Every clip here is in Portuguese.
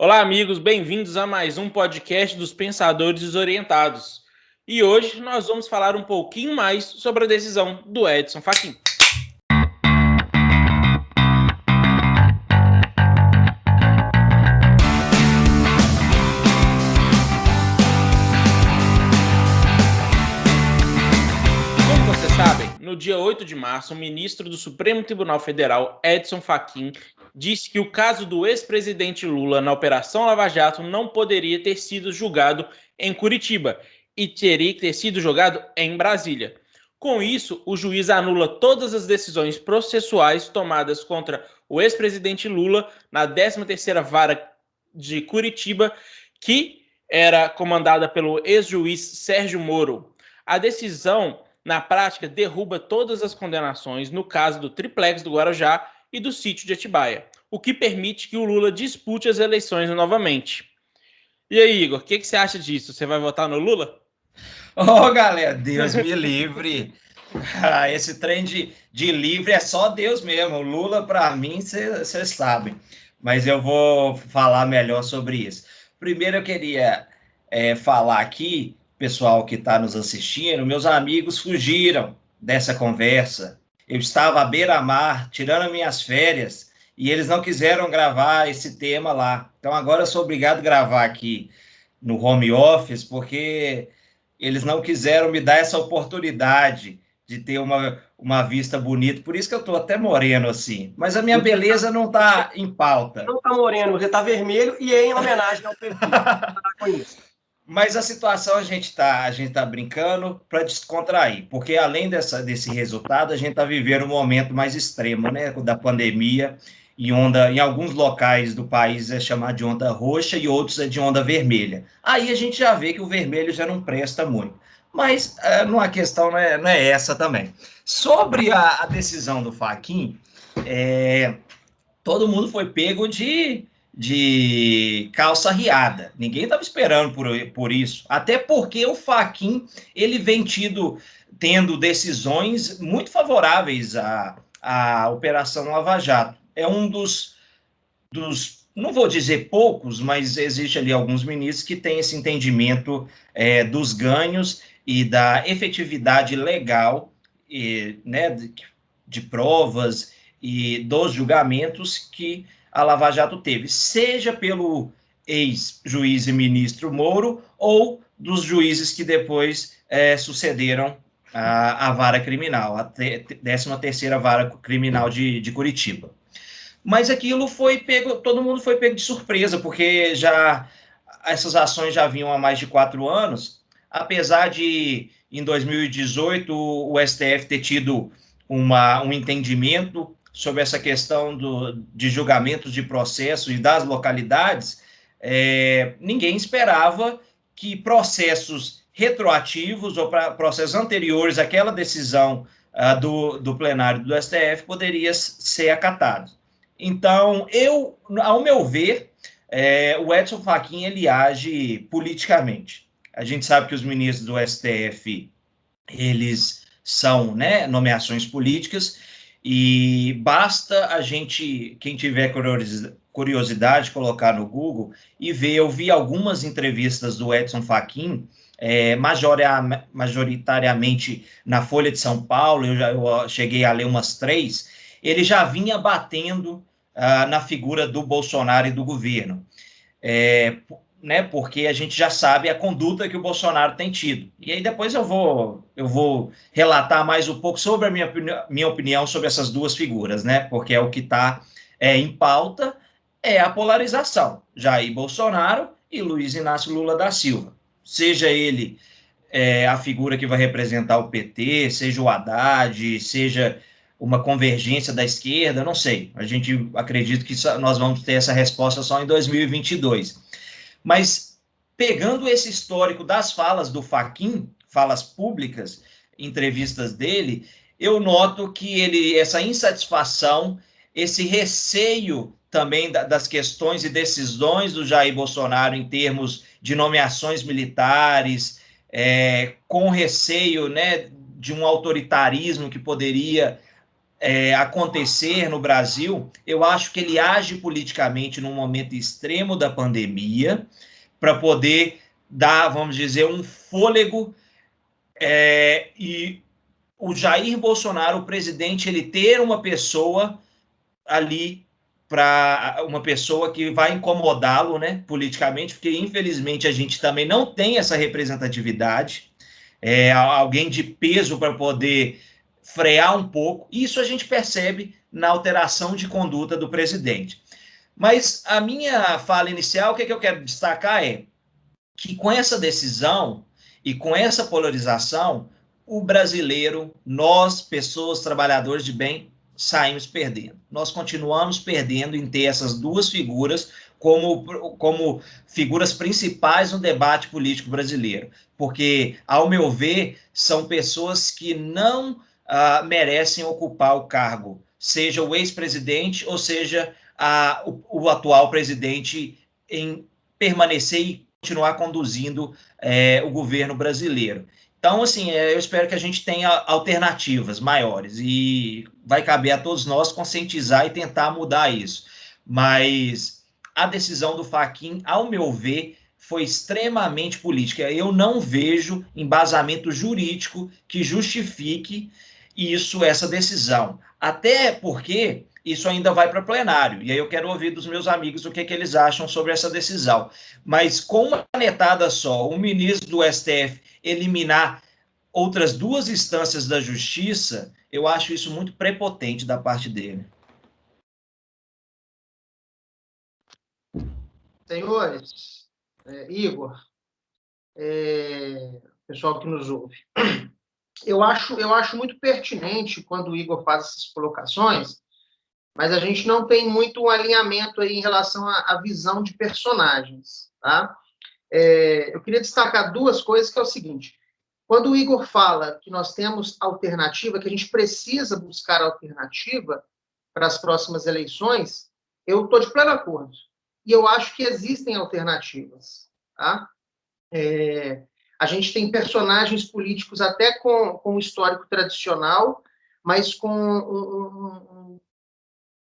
Olá, amigos, bem-vindos a mais um podcast dos Pensadores Desorientados. E hoje nós vamos falar um pouquinho mais sobre a decisão do Edson Fachin. Como vocês sabem, no dia 8 de março, o ministro do Supremo Tribunal Federal, Edson Fachin, disse que o caso do ex-presidente Lula na Operação Lava Jato não poderia ter sido julgado em Curitiba e teria que ter sido julgado em Brasília. Com isso, o juiz anula todas as decisões processuais tomadas contra o ex-presidente Lula na 13ª Vara de Curitiba, que era comandada pelo ex-juiz Sérgio Moro. A decisão, na prática, derruba todas as condenações no caso do triplex do Guarujá e do sítio de Atibaia, o que permite que o Lula dispute as eleições novamente. E aí, Igor, o que você acha disso? Você vai votar no Lula? Galera, Deus me livre. Esse trem de livre é só Deus mesmo. O Lula, para mim, vocês sabem. Mas eu vou falar melhor sobre isso. Primeiro, eu queria falar aqui, pessoal que está nos assistindo, meus amigos fugiram dessa conversa. Eu estava à beira-mar, tirando minhas férias, e eles não quiseram gravar esse tema lá. Então, agora eu sou obrigado a gravar aqui no home office, porque eles não quiseram me dar essa oportunidade de ter uma vista bonita. Por isso que eu estou até moreno assim. Mas a minha beleza não está em pauta. Não está moreno, você está vermelho e é em homenagem ao perfil. Com isso. Mas a situação a gente tá brincando para descontrair, porque além desse resultado, a gente está vivendo um momento mais extremo, né, da pandemia, e em alguns locais do país é chamado de onda roxa e outros é de onda vermelha. Aí a gente já vê que o vermelho já não presta muito. Mas a questão não é essa também. Sobre a decisão do Fachin, todo mundo foi pego de calça riada. Ninguém estava esperando por isso. Até porque o Fachin, ele vem tendo decisões muito favoráveis à Operação Lava Jato. É um dos, não vou dizer poucos, mas existe ali alguns ministros que têm esse entendimento dos ganhos e da efetividade legal né, de provas e dos julgamentos que a Lava Jato teve, seja pelo ex-juiz e ministro Moro ou dos juízes que depois sucederam a vara criminal, a 13ª Vara Criminal de Curitiba. Mas aquilo foi pego, todo mundo foi pego de surpresa, porque essas ações já vinham há mais de 4 anos, apesar de, em 2018, o STF ter tido um entendimento sobre essa questão de julgamentos de processo e das localidades, ninguém esperava que processos retroativos ou processos anteriores àquela decisão do plenário do STF poderia ser acatado. Então, ao meu ver, o Edson Fachin ele age politicamente. A gente sabe que os ministros do STF, eles são, né, nomeações políticas, e basta quem tiver curiosidade, colocar no Google e ver. Eu vi algumas entrevistas do Edson Fachin, majoritariamente na Folha de São Paulo, eu cheguei a ler umas 3, ele já vinha batendo na figura do Bolsonaro e do governo. Né, porque a gente já sabe a conduta que o Bolsonaro tem tido. E aí depois eu vou relatar mais um pouco sobre a minha opinião sobre essas duas figuras, né, porque é o que está em pauta, é a polarização. Jair Bolsonaro e Luiz Inácio Lula da Silva. Seja ele a figura que vai representar o PT, seja o Haddad, seja uma convergência da esquerda, não sei. A gente acredita que nós vamos ter essa resposta só em 2022. Mas, pegando esse histórico das falas do Fachin, falas públicas, entrevistas dele, eu noto que essa insatisfação, esse receio também das questões e decisões do Jair Bolsonaro em termos de nomeações militares, com receio, né, de um autoritarismo que poderia acontecer no Brasil, eu acho que ele age politicamente num momento extremo da pandemia para poder dar, vamos dizer, um fôlego e o Jair Bolsonaro, o presidente, ele ter uma pessoa ali para uma pessoa que vai incomodá-lo, né, politicamente, porque infelizmente a gente também não tem essa representatividade, alguém de peso para poder frear um pouco. Isso a gente percebe na alteração de conduta do presidente. Mas a minha fala inicial, o que eu quero destacar é que com essa decisão e com essa polarização, o brasileiro, nós, pessoas, trabalhadores de bem, saímos perdendo. Nós continuamos perdendo em ter essas duas figuras como figuras principais no debate político brasileiro. Porque, ao meu ver, são pessoas que não merecem ocupar o cargo, seja o ex-presidente ou seja o atual presidente, em permanecer e continuar conduzindo o governo brasileiro. Então, assim, eu espero que a gente tenha alternativas maiores e vai caber a todos nós conscientizar e tentar mudar isso. Mas a decisão do Fachin, ao meu ver, foi extremamente política. Eu não vejo embasamento jurídico que justifique essa decisão. Até porque isso ainda vai para plenário. E aí eu quero ouvir dos meus amigos o que eles acham sobre essa decisão. Mas com uma canetada só, o ministro do STF eliminar outras duas instâncias da justiça, eu acho isso muito prepotente da parte dele. Senhores, Igor, pessoal que nos ouve, eu acho muito pertinente quando o Igor faz essas colocações, mas a gente não tem muito um alinhamento aí em relação à visão de personagens, tá? Eu queria destacar duas coisas, que é o seguinte: quando o Igor fala que nós temos alternativa, que a gente precisa buscar alternativa para as próximas eleições, eu estou de pleno acordo. E eu acho que existem alternativas, tá? A gente tem personagens políticos até com um histórico tradicional, mas com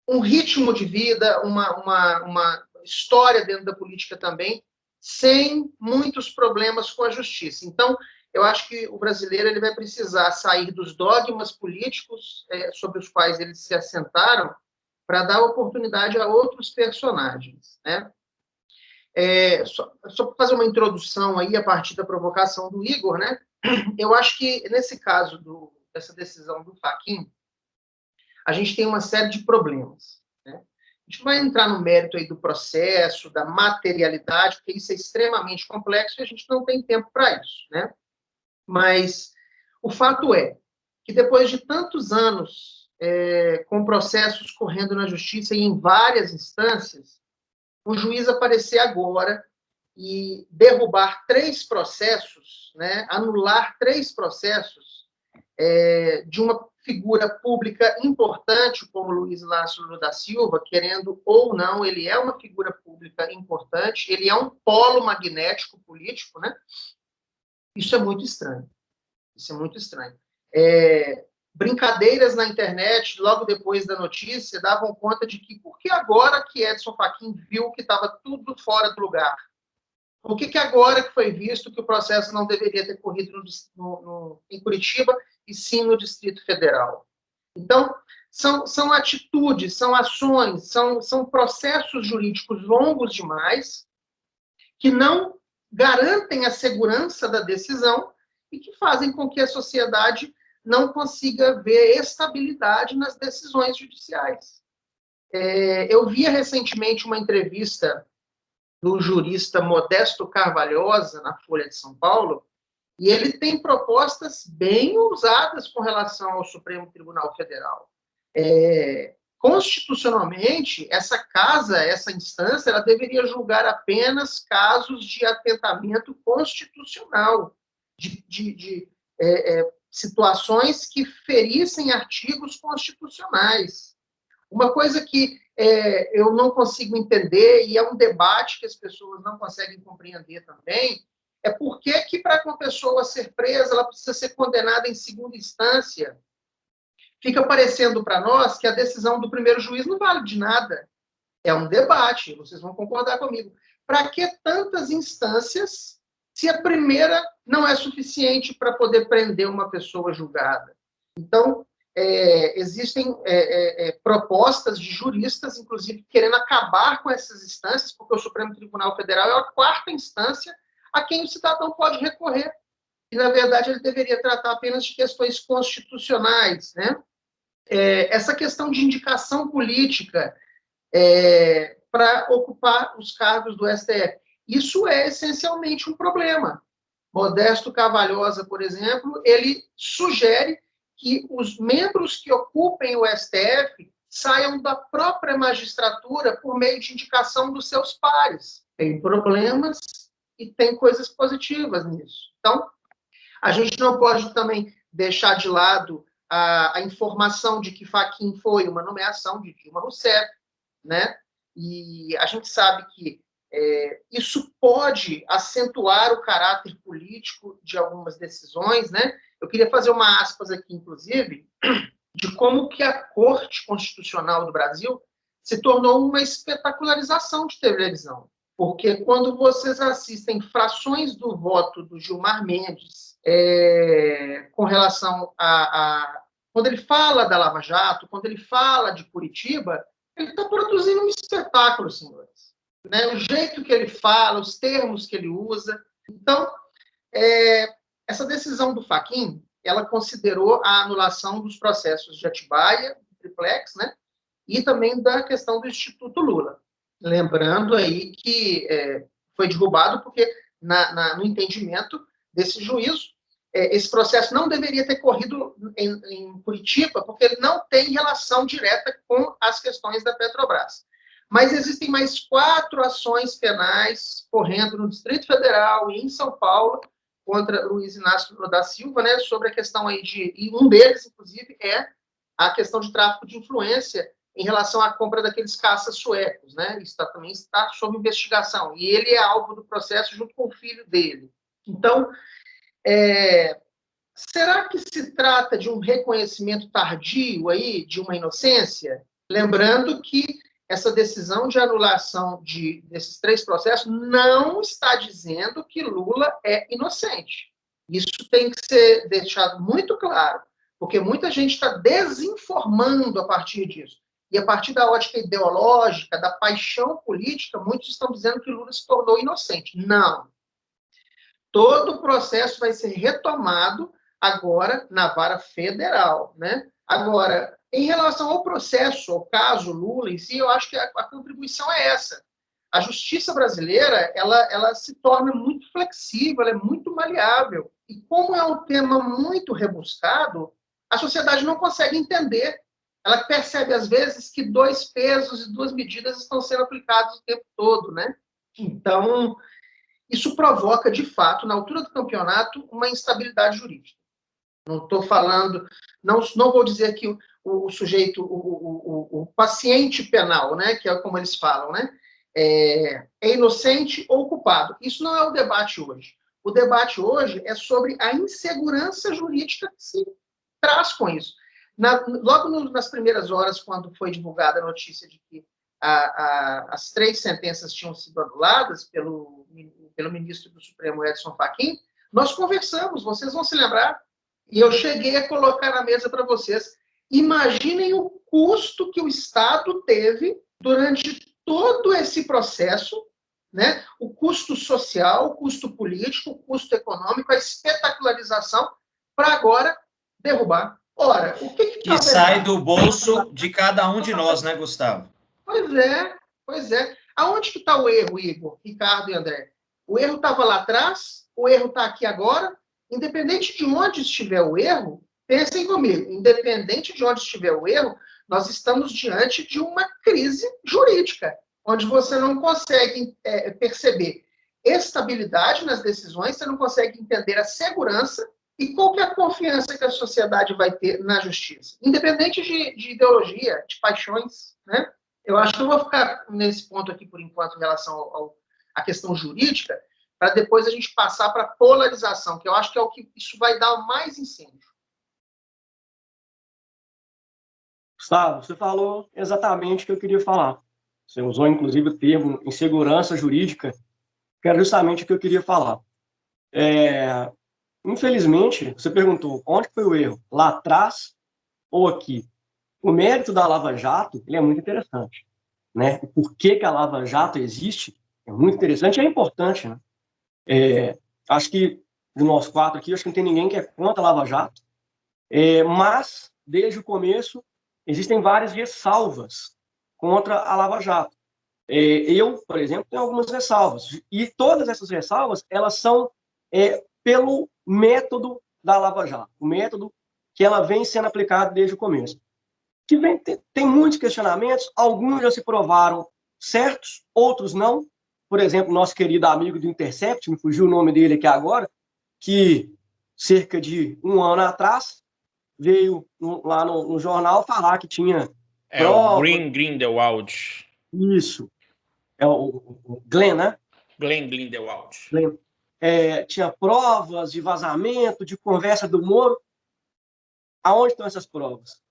um ritmo de vida, uma história dentro da política também, sem muitos problemas com a justiça. Então, eu acho que o brasileiro ele vai precisar sair dos dogmas políticos sobre os quais eles se assentaram para dar oportunidade a outros personagens, né? Só para fazer uma introdução aí a partir da provocação do Igor, né? Eu acho que nesse caso dessa decisão do Fachin, a gente tem uma série de problemas, né? A gente vai entrar no mérito aí do processo, da materialidade, porque isso é extremamente complexo e a gente não tem tempo para isso, né? Mas o fato é que depois de tantos anos com processos correndo na justiça e em várias instâncias, o juiz aparecer agora e derrubar 3 processos, né, anular 3 processos de uma figura pública importante como Luiz Inácio Lula da Silva, querendo ou não, ele é uma figura pública importante, ele é um polo magnético político, né? Isso é muito estranho. Isso é muito estranho. Brincadeiras na internet, logo depois da notícia, davam conta de que por que agora que Edson Fachin viu que estava tudo fora do lugar? Por que agora que foi visto que o processo não deveria ter corrido em Curitiba e sim no Distrito Federal? Então, são atitudes, são ações, são processos jurídicos longos demais que não garantem a segurança da decisão e que fazem com que a sociedade não consiga ver estabilidade nas decisões judiciais. Eu via recentemente uma entrevista do jurista Modesto Carvalhosa, na Folha de São Paulo, e ele tem propostas bem ousadas com relação ao Supremo Tribunal Federal. Constitucionalmente, essa casa, essa instância, ela deveria julgar apenas casos de atentamento constitucional, de situações que ferissem artigos constitucionais. Uma coisa que eu não consigo entender, e é um debate que as pessoas não conseguem compreender também, é por que para uma pessoa ser presa, ela precisa ser condenada em segunda instância. fica parecendo para nós que a decisão do primeiro juiz não vale de nada. É um debate, vocês vão concordar comigo. Para que tantas instâncias se a primeira não é suficiente para poder prender uma pessoa julgada? Então, existem propostas de juristas, inclusive, querendo acabar com essas instâncias, porque o Supremo Tribunal Federal é a quarta instância a quem o cidadão pode recorrer. E, na verdade, ele deveria tratar apenas de questões constitucionais, né? Essa questão de indicação política para ocupar os cargos do STF, isso é essencialmente um problema. Modesto Carvalhosa, por exemplo, ele sugere que os membros que ocupem o STF saiam da própria magistratura por meio de indicação dos seus pares. Tem problemas e tem coisas positivas nisso. Então, a gente não pode também deixar de lado a informação de que Fachin foi uma nomeação de Dilma Rousseff, né? E a gente sabe que isso pode acentuar o caráter político de algumas decisões, né? Eu queria fazer uma aspas aqui, inclusive, de como que a Corte Constitucional do Brasil se tornou uma espetacularização de televisão. Porque quando vocês assistem frações do voto do Gilmar Mendes com relação quando ele fala da Lava Jato, quando ele fala de Curitiba, ele está produzindo um espetáculo, senhores. Né? O jeito que ele fala, os termos que ele usa. Então, essa decisão do Fachin, ela considerou a anulação dos processos de Atibaia, Triplex, né? E também da questão do Instituto Lula. Lembrando aí que foi derrubado porque, no entendimento desse juízo, esse processo não deveria ter corrido em Curitiba, porque ele não tem relação direta com as questões da Petrobras. Mas existem mais 4 ações penais correndo no Distrito Federal e em São Paulo contra Luiz Inácio Lula da Silva, né, sobre a questão aí e um deles, inclusive, é a questão de tráfico de influência em relação à compra daqueles caças suecos, né? Isso também está sob investigação. E ele é alvo do processo junto com o filho dele. Então, será que se trata de um reconhecimento tardio aí, de uma inocência? Lembrando que essa decisão de anulação desses 3 processos não está dizendo que Lula é inocente. Isso tem que ser deixado muito claro, porque muita gente está desinformando a partir disso. E a partir da ótica ideológica, da paixão política, muitos estão dizendo que Lula se tornou inocente. Não. Todo o processo vai ser retomado agora na vara federal, né? Agora, em relação ao processo, ao caso Lula em si, eu acho que a contribuição é essa. A justiça brasileira, ela se torna muito flexível, ela é muito maleável. E como é um tema muito rebuscado, a sociedade não consegue entender. Ela percebe, às vezes, que 2 pesos e 2 medidas estão sendo aplicados o tempo todo, né? Então, isso provoca, de fato, na altura do campeonato, uma instabilidade jurídica. Não estou falando, não vou dizer que o sujeito, o paciente penal, né, que é como eles falam, né, é inocente ou culpado. Isso não é o debate hoje. O debate hoje é sobre a insegurança jurídica que se traz com isso. Logo nas primeiras horas, quando foi divulgada a notícia de que as 3 sentenças tinham sido anuladas pelo ministro do Supremo, Edson Fachin, nós conversamos, vocês vão se lembrar, e eu cheguei a colocar na mesa para vocês. Imaginem o custo que o Estado teve durante todo esse processo, né? O custo social, o custo político, o custo econômico, a espetacularização, para agora derrubar. Ora, o que sai do bolso de cada um de nós, né, Gustavo? Pois é. Aonde que está o erro, Igor, Ricardo e André? O erro estava lá atrás, o erro está aqui agora. Independente de onde estiver o erro, pensem comigo, independente de onde estiver o erro, nós estamos diante de uma crise jurídica, onde você não consegue perceber estabilidade nas decisões, você não consegue entender a segurança e qual que é a confiança que a sociedade vai ter na justiça, independente de ideologia, de paixões, né? Eu acho que eu vou ficar nesse ponto aqui por enquanto em relação à questão jurídica, para depois a gente passar para a polarização, que eu acho que é o que isso vai dar mais incêndio. Gustavo, você falou exatamente o que eu queria falar. Você usou, inclusive, o termo insegurança jurídica, que era justamente o que eu queria falar. Infelizmente, você perguntou onde foi o erro, lá atrás ou aqui? O mérito da Lava Jato ele é muito interessante, né? O porquê que a Lava Jato existe é muito interessante e é importante, né? Acho que de nós quatro aqui, acho que não tem ninguém que é contra a Lava Jato, mas desde o começo existem várias ressalvas contra a Lava Jato. Eu, por exemplo, tenho algumas ressalvas e todas essas ressalvas elas são pelo método da Lava Jato, o método que ela vem sendo aplicado desde o começo. Que tem muitos questionamentos, alguns já se provaram certos, outros não. Por exemplo, nosso querido amigo do Intercept, me fugiu o nome dele aqui agora, que cerca de um ano atrás veio lá no jornal falar que tinha O prova. Grindelwald. Isso, é o Glenn, né? Glenn Grindelwald. Glenn. Tinha provas de vazamento, de conversa do Moro. Aonde estão essas provas?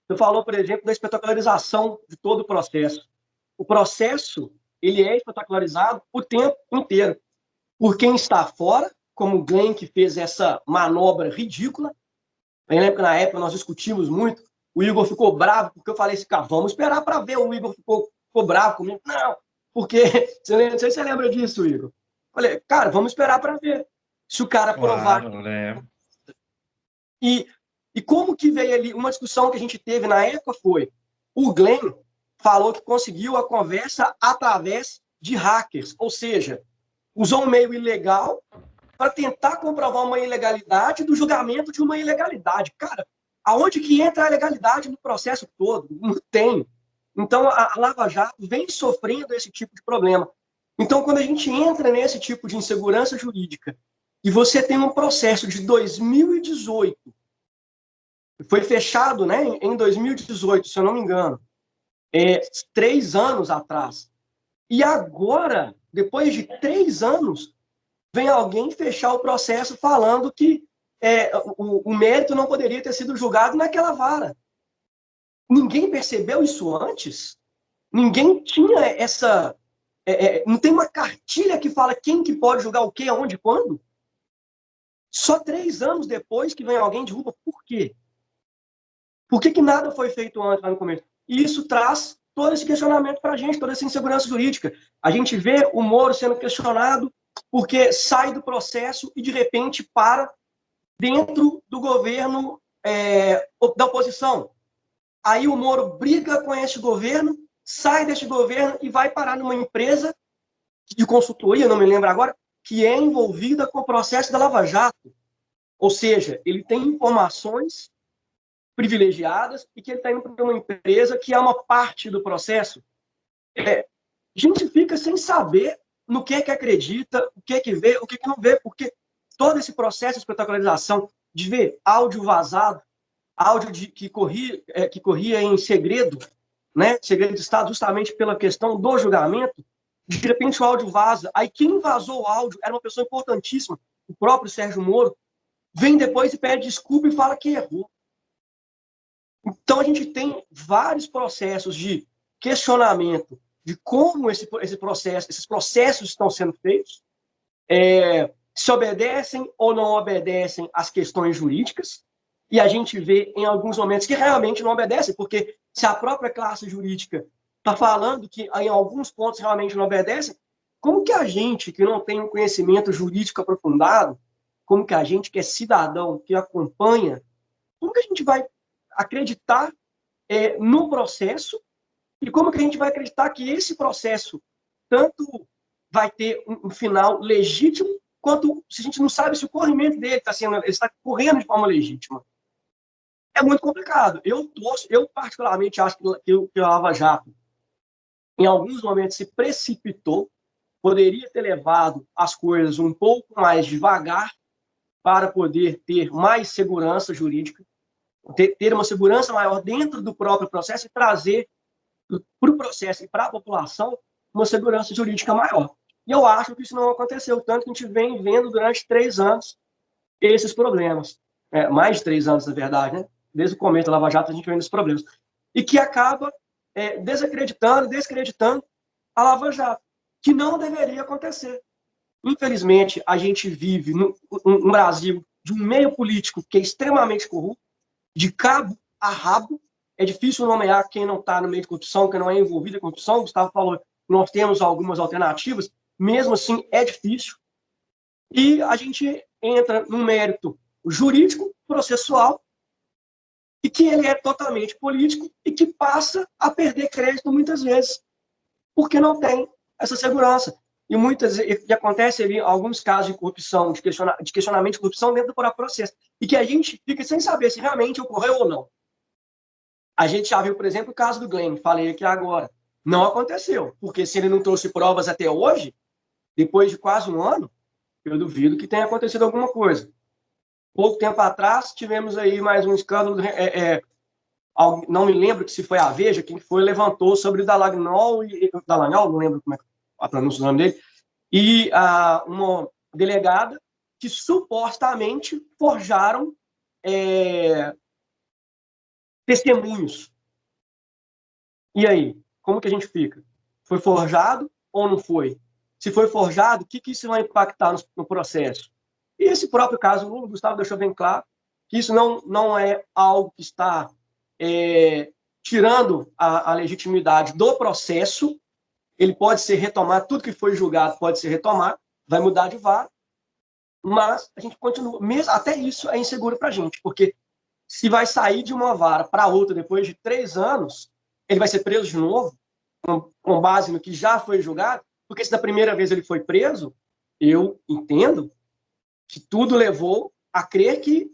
Você falou, por exemplo, da espetacularização de todo o processo. O processo ele é espetacularizado o tempo inteiro por quem está fora, como o Glenn, que fez essa manobra ridícula. Eu lembro que na época nós discutimos muito, o Igor ficou bravo, porque eu falei assim, cara, vamos esperar para ver. O Igor ficou bravo comigo. Não, porque, não sei se você lembra disso, Igor. Falei, cara, vamos esperar para ver. Se o cara provar... Claro, né? E como que veio ali, uma discussão que a gente teve na época foi, o Glenn falou que conseguiu a conversa através de hackers, ou seja, usou um meio ilegal para tentar comprovar uma ilegalidade do julgamento de uma ilegalidade. Cara, aonde que entra a legalidade no processo todo? Não tem. Então, a Lava Jato vem sofrendo esse tipo de problema. Então, quando a gente entra nesse tipo de insegurança jurídica e você tem um processo de 2018 foi fechado, né, em 2018, se eu não me engano, 3 anos atrás. E agora, depois de 3 anos, vem alguém fechar o processo falando que o mérito não poderia ter sido julgado naquela vara. Ninguém percebeu isso antes? Ninguém tinha essa... não tem uma cartilha que fala quem que pode julgar o quê, aonde, quando? Só 3 anos depois que vem alguém e derruba. Por quê? Por que nada foi feito antes, lá no começo? E isso traz todo esse questionamento para a gente, toda essa insegurança jurídica. A gente vê o Moro sendo questionado porque sai do processo e, de repente, para dentro do governo da oposição. Aí o Moro briga com esse governo, sai desse governo e vai parar numa empresa de consultoria, não me lembro agora, que é envolvida com o processo da Lava Jato. Ou seja, ele tem informações privilegiadas e que ele está indo para uma empresa que é uma parte do processo. A gente fica sem saber no que acredita, o que vê, o que não vê, porque todo esse processo de espetacularização, de ver áudio vazado, áudio que corria em segredo, né, segredo de Estado, justamente pela questão do julgamento, de repente o áudio vaza, aí quem vazou o áudio era uma pessoa importantíssima, o próprio Sérgio Moro, vem depois e pede desculpa e fala que errou. Então, a gente tem vários processos de questionamento de como esses processos estão sendo feitos, se obedecem ou não obedecem às questões jurídicas, e a gente vê em alguns momentos que realmente não obedecem, porque se a própria classe jurídica está falando que em alguns pontos realmente não obedecem, como que a gente, que não tem um conhecimento jurídico aprofundado, como que a gente que é cidadão, que acompanha, como que a gente vai acreditar no processo e como que a gente vai acreditar que esse processo tanto vai ter um final legítimo, quanto se a gente não sabe se o corrimento dele está correndo de forma legítima. É muito complicado. Eu particularmente acho que a Lava Jato, em alguns momentos, se precipitou, poderia ter levado as coisas um pouco mais devagar para poder ter mais segurança jurídica, ter uma segurança maior dentro do próprio processo e trazer para o processo e para a população uma segurança jurídica maior. E eu acho que isso não aconteceu, tanto que a gente vem vendo durante 3 anos esses problemas. Mais de 3 anos, na verdade, né? Desde o começo da Lava Jato a gente vem esses problemas. e que acaba descreditando a Lava Jato, que não deveria acontecer. Infelizmente, a gente vive num Brasil de um meio político que é extremamente corrupto, de cabo a rabo. É difícil nomear quem não está no meio de corrupção, quem não é envolvido em corrupção. O Gustavo falou que nós temos algumas alternativas, mesmo assim é difícil. E a gente entra num mérito jurídico, processual, e que ele é totalmente político e que passa a perder crédito muitas vezes, porque não tem essa segurança. E acontece ali alguns casos de corrupção, de questionamento de corrupção dentro do próprio processo, e que a gente fica sem saber se realmente ocorreu ou não. A gente já viu, por exemplo, o caso do Glenn, falei aqui agora. Não aconteceu, porque se ele não trouxe provas até hoje, depois de quase um ano, eu duvido que tenha acontecido alguma coisa. Pouco tempo atrás, tivemos aí mais um escândalo, não me lembro se foi a Veja, quem foi, levantou sobre o Dallagnol, não lembro como é a pronúncia do nome dele, e uma delegada que supostamente forjaram testemunhos. E aí, como que a gente fica? Foi forjado ou não foi? Se foi forjado, o que isso vai impactar no processo? E esse próprio caso, o Gustavo deixou bem claro que isso não é algo que está tirando a legitimidade do processo. Ele pode ser retomado, tudo que foi julgado pode ser retomado, vai mudar de vara, mas a gente continua, mesmo até isso é inseguro para a gente, porque se vai sair de uma vara para outra depois de 3 anos, ele vai ser preso de novo, com base no que já foi julgado, porque se da primeira vez ele foi preso, eu entendo que tudo levou a crer que,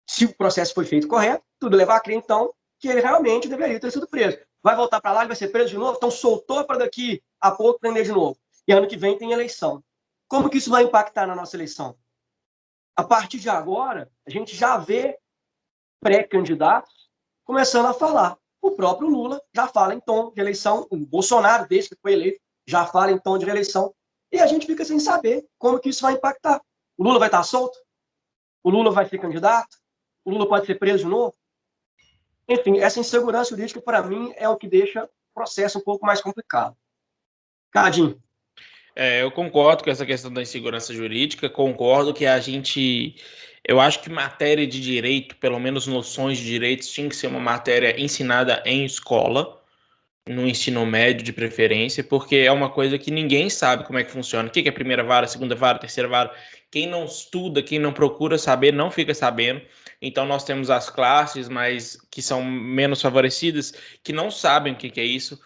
se o processo foi feito correto, tudo leva a crer, então, que ele realmente deveria ter sido preso. Vai voltar para lá, ele vai ser preso de novo, então soltou para daqui a pouco prender de novo. E ano que vem tem eleição. Como que isso vai impactar na nossa eleição? A partir de agora, a gente já vê pré-candidatos começando a falar. O próprio Lula já fala em tom de eleição, o Bolsonaro, desde que foi eleito, já fala em tom de eleição. E a gente fica sem saber como que isso vai impactar. O Lula vai estar solto? O Lula vai ser candidato? O Lula pode ser preso de novo? Enfim, essa insegurança jurídica, para mim, é o que deixa o processo um pouco mais complicado. Cadinho. Eu concordo com essa questão da insegurança jurídica, concordo que eu acho que matéria de direito, pelo menos noções de direitos, tinha que ser uma matéria ensinada em escola, no ensino médio de preferência, porque é uma coisa que ninguém sabe como é que funciona. O que é a primeira vara, a segunda vara, a terceira vara? Quem não estuda, quem não procura saber, não fica sabendo. Então nós temos as classes, mas que são menos favorecidas, que não sabem o que é isso.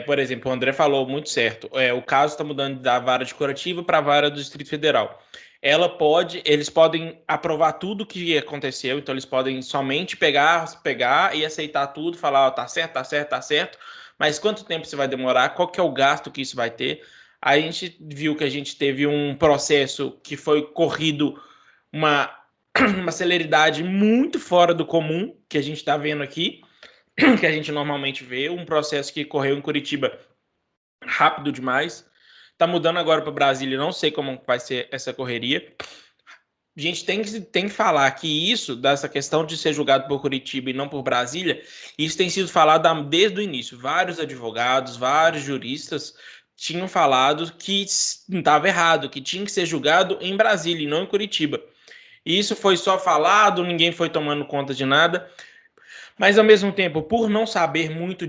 Por exemplo, o André falou muito certo. O caso está mudando da vara de curativa para a vara do Distrito Federal. Eles podem aprovar tudo o que aconteceu, então eles podem somente pegar e aceitar tudo, falar, tá certo, tá certo, tá certo, mas quanto tempo isso vai demorar, qual que é o gasto que isso vai ter? Aí a gente viu que a gente teve um processo que foi corrido uma celeridade muito fora do comum, que a gente está vendo aqui, que a gente normalmente vê, um processo que correu em Curitiba rápido demais, tá mudando agora para Brasília, não sei como vai ser essa correria. A gente tem que falar que isso, dessa questão de ser julgado por Curitiba e não por Brasília, isso tem sido falado desde o início. Vários advogados, vários juristas tinham falado que estava errado, que tinha que ser julgado em Brasília e não em Curitiba. E isso foi só falado, ninguém foi tomando conta de nada. Mas, ao mesmo tempo, por não saber muito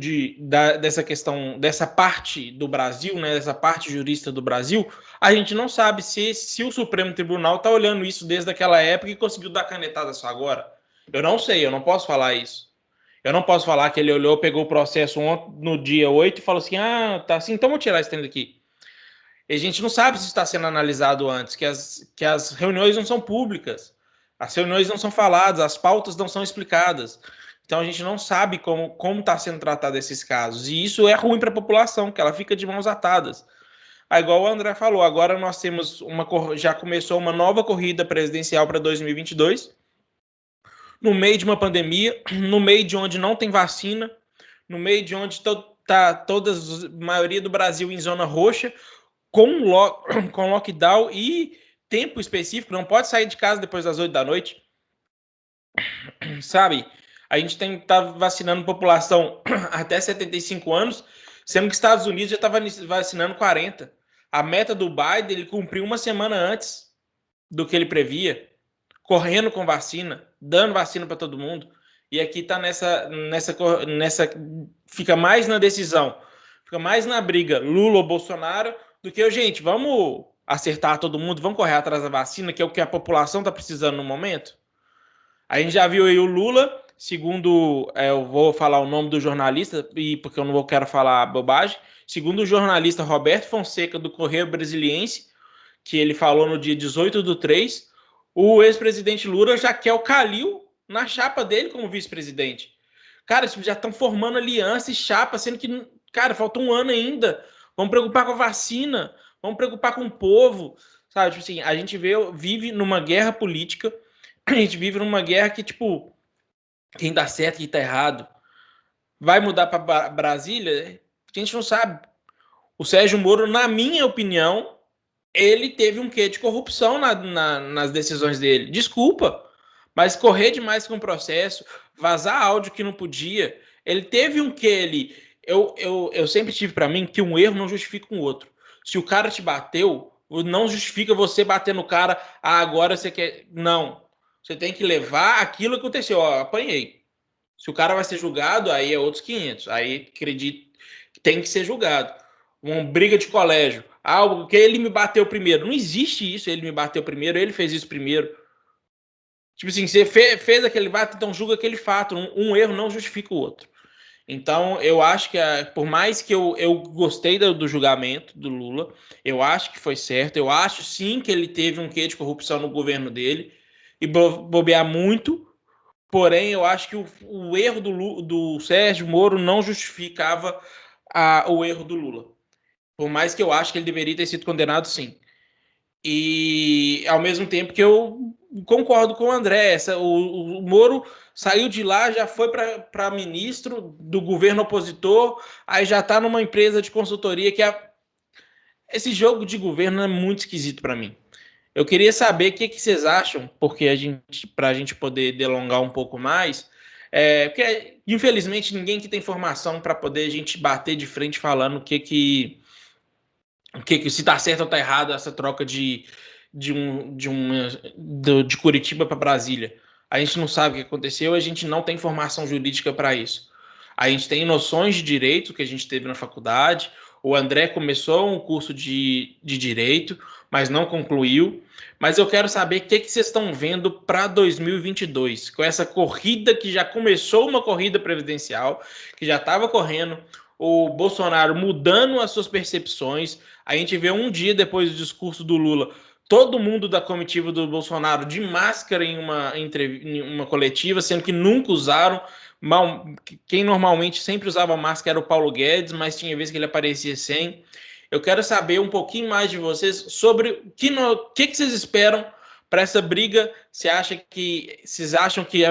dessa questão, dessa parte do Brasil, né, dessa parte jurista do Brasil, a gente não sabe se o Supremo Tribunal está olhando isso desde aquela época e conseguiu dar canetada só agora. Eu não sei, eu não posso falar isso. Eu não posso falar que ele olhou, pegou o processo no dia 8 e falou assim, tá assim, então vou tirar esse trem daqui. E a gente não sabe se está sendo analisado antes, que as reuniões não são públicas, as reuniões não são faladas, as pautas não são explicadas. Então a gente não sabe como está sendo tratado esses casos. E isso é ruim para a população, que ela fica de mãos atadas. Igual o André falou, agora nós temos já começou uma nova corrida presidencial para 2022, no meio de uma pandemia, no meio de onde não tem vacina, no meio de onde está a maioria do Brasil em zona roxa, com lockdown e tempo específico, não pode sair de casa depois das 8 da noite. Sabe? A gente tá vacinando população até 75 anos, sendo que Estados Unidos já estava vacinando 40. A meta do Biden, ele cumpriu uma semana antes do que ele previa, correndo com vacina, dando vacina para todo mundo. E aqui está nessa. Fica mais na decisão, fica mais na briga Lula ou Bolsonaro do que, gente, vamos acertar todo mundo, vamos correr atrás da vacina, que é o que a população está precisando no momento. A gente já viu aí o Lula, segundo, eu vou falar o nome do jornalista, porque eu não quero falar bobagem, segundo o jornalista Roberto Fonseca, do Correio Brasiliense, que ele falou no dia 18/3, o ex-presidente Lula já quer o Calil na chapa dele como vice-presidente. Cara, já estão formando aliança e chapa, sendo que, cara, falta um ano ainda. Vamos preocupar com a vacina, vamos preocupar com o povo, sabe? Tipo assim, a gente vive numa guerra política, a gente vive numa guerra que, tipo, quem dá certo e quem tá errado. Vai mudar para Brasília? A gente não sabe. O Sérgio Moro, na minha opinião, ele teve um quê de corrupção nas decisões dele. Desculpa, mas correr demais com o processo, vazar áudio que não podia, ele teve um quê ali. Eu sempre tive para mim que um erro não justifica um outro. Se o cara te bateu, não justifica você bater no cara, agora você quer... Não. Você tem que levar aquilo que aconteceu. Ó, apanhei. Se o cara vai ser julgado, aí é outros 500. Aí acredito que tem que ser julgado. Uma briga de colégio. Algo que ele me bateu primeiro. Não existe isso, ele me bateu primeiro, ele fez isso primeiro. Tipo assim, você fez aquele fato, então julga aquele fato. Um erro não justifica o outro. Então, eu acho que, por mais que eu gostei do julgamento do Lula, eu acho que foi certo, eu acho sim que ele teve um quê de corrupção no governo dele, e bobear muito, porém, eu acho que o erro do Sérgio Moro não justificava o erro do Lula. Por mais que eu acho que ele deveria ter sido condenado, sim. E, ao mesmo tempo que eu concordo com o André, o Moro saiu de lá, já foi para ministro do governo opositor, aí já está numa empresa de consultoria esse jogo de governo é muito esquisito para mim. Eu queria saber o que vocês acham, porque para a gente poder delongar um pouco mais, porque infelizmente ninguém que tem informação para poder a gente bater de frente falando se está certo ou está errado essa troca de Curitiba para Brasília. A gente não sabe o que aconteceu, a gente não tem informação jurídica para isso. A gente tem noções de direito que a gente teve na faculdade. O André começou um curso de direito, mas não concluiu. Mas eu quero saber o que vocês estão vendo para 2022, com essa corrida que já começou, uma corrida presidencial, que já estava correndo, o Bolsonaro mudando as suas percepções. A gente vê um dia depois do discurso do Lula, todo mundo da comitiva do Bolsonaro de máscara em uma coletiva, sendo que nunca usaram. Quem normalmente sempre usava máscara era o Paulo Guedes, mas tinha vezes que ele aparecia sem. Eu quero saber um pouquinho mais de vocês sobre o que vocês esperam para essa briga. Vocês acham que,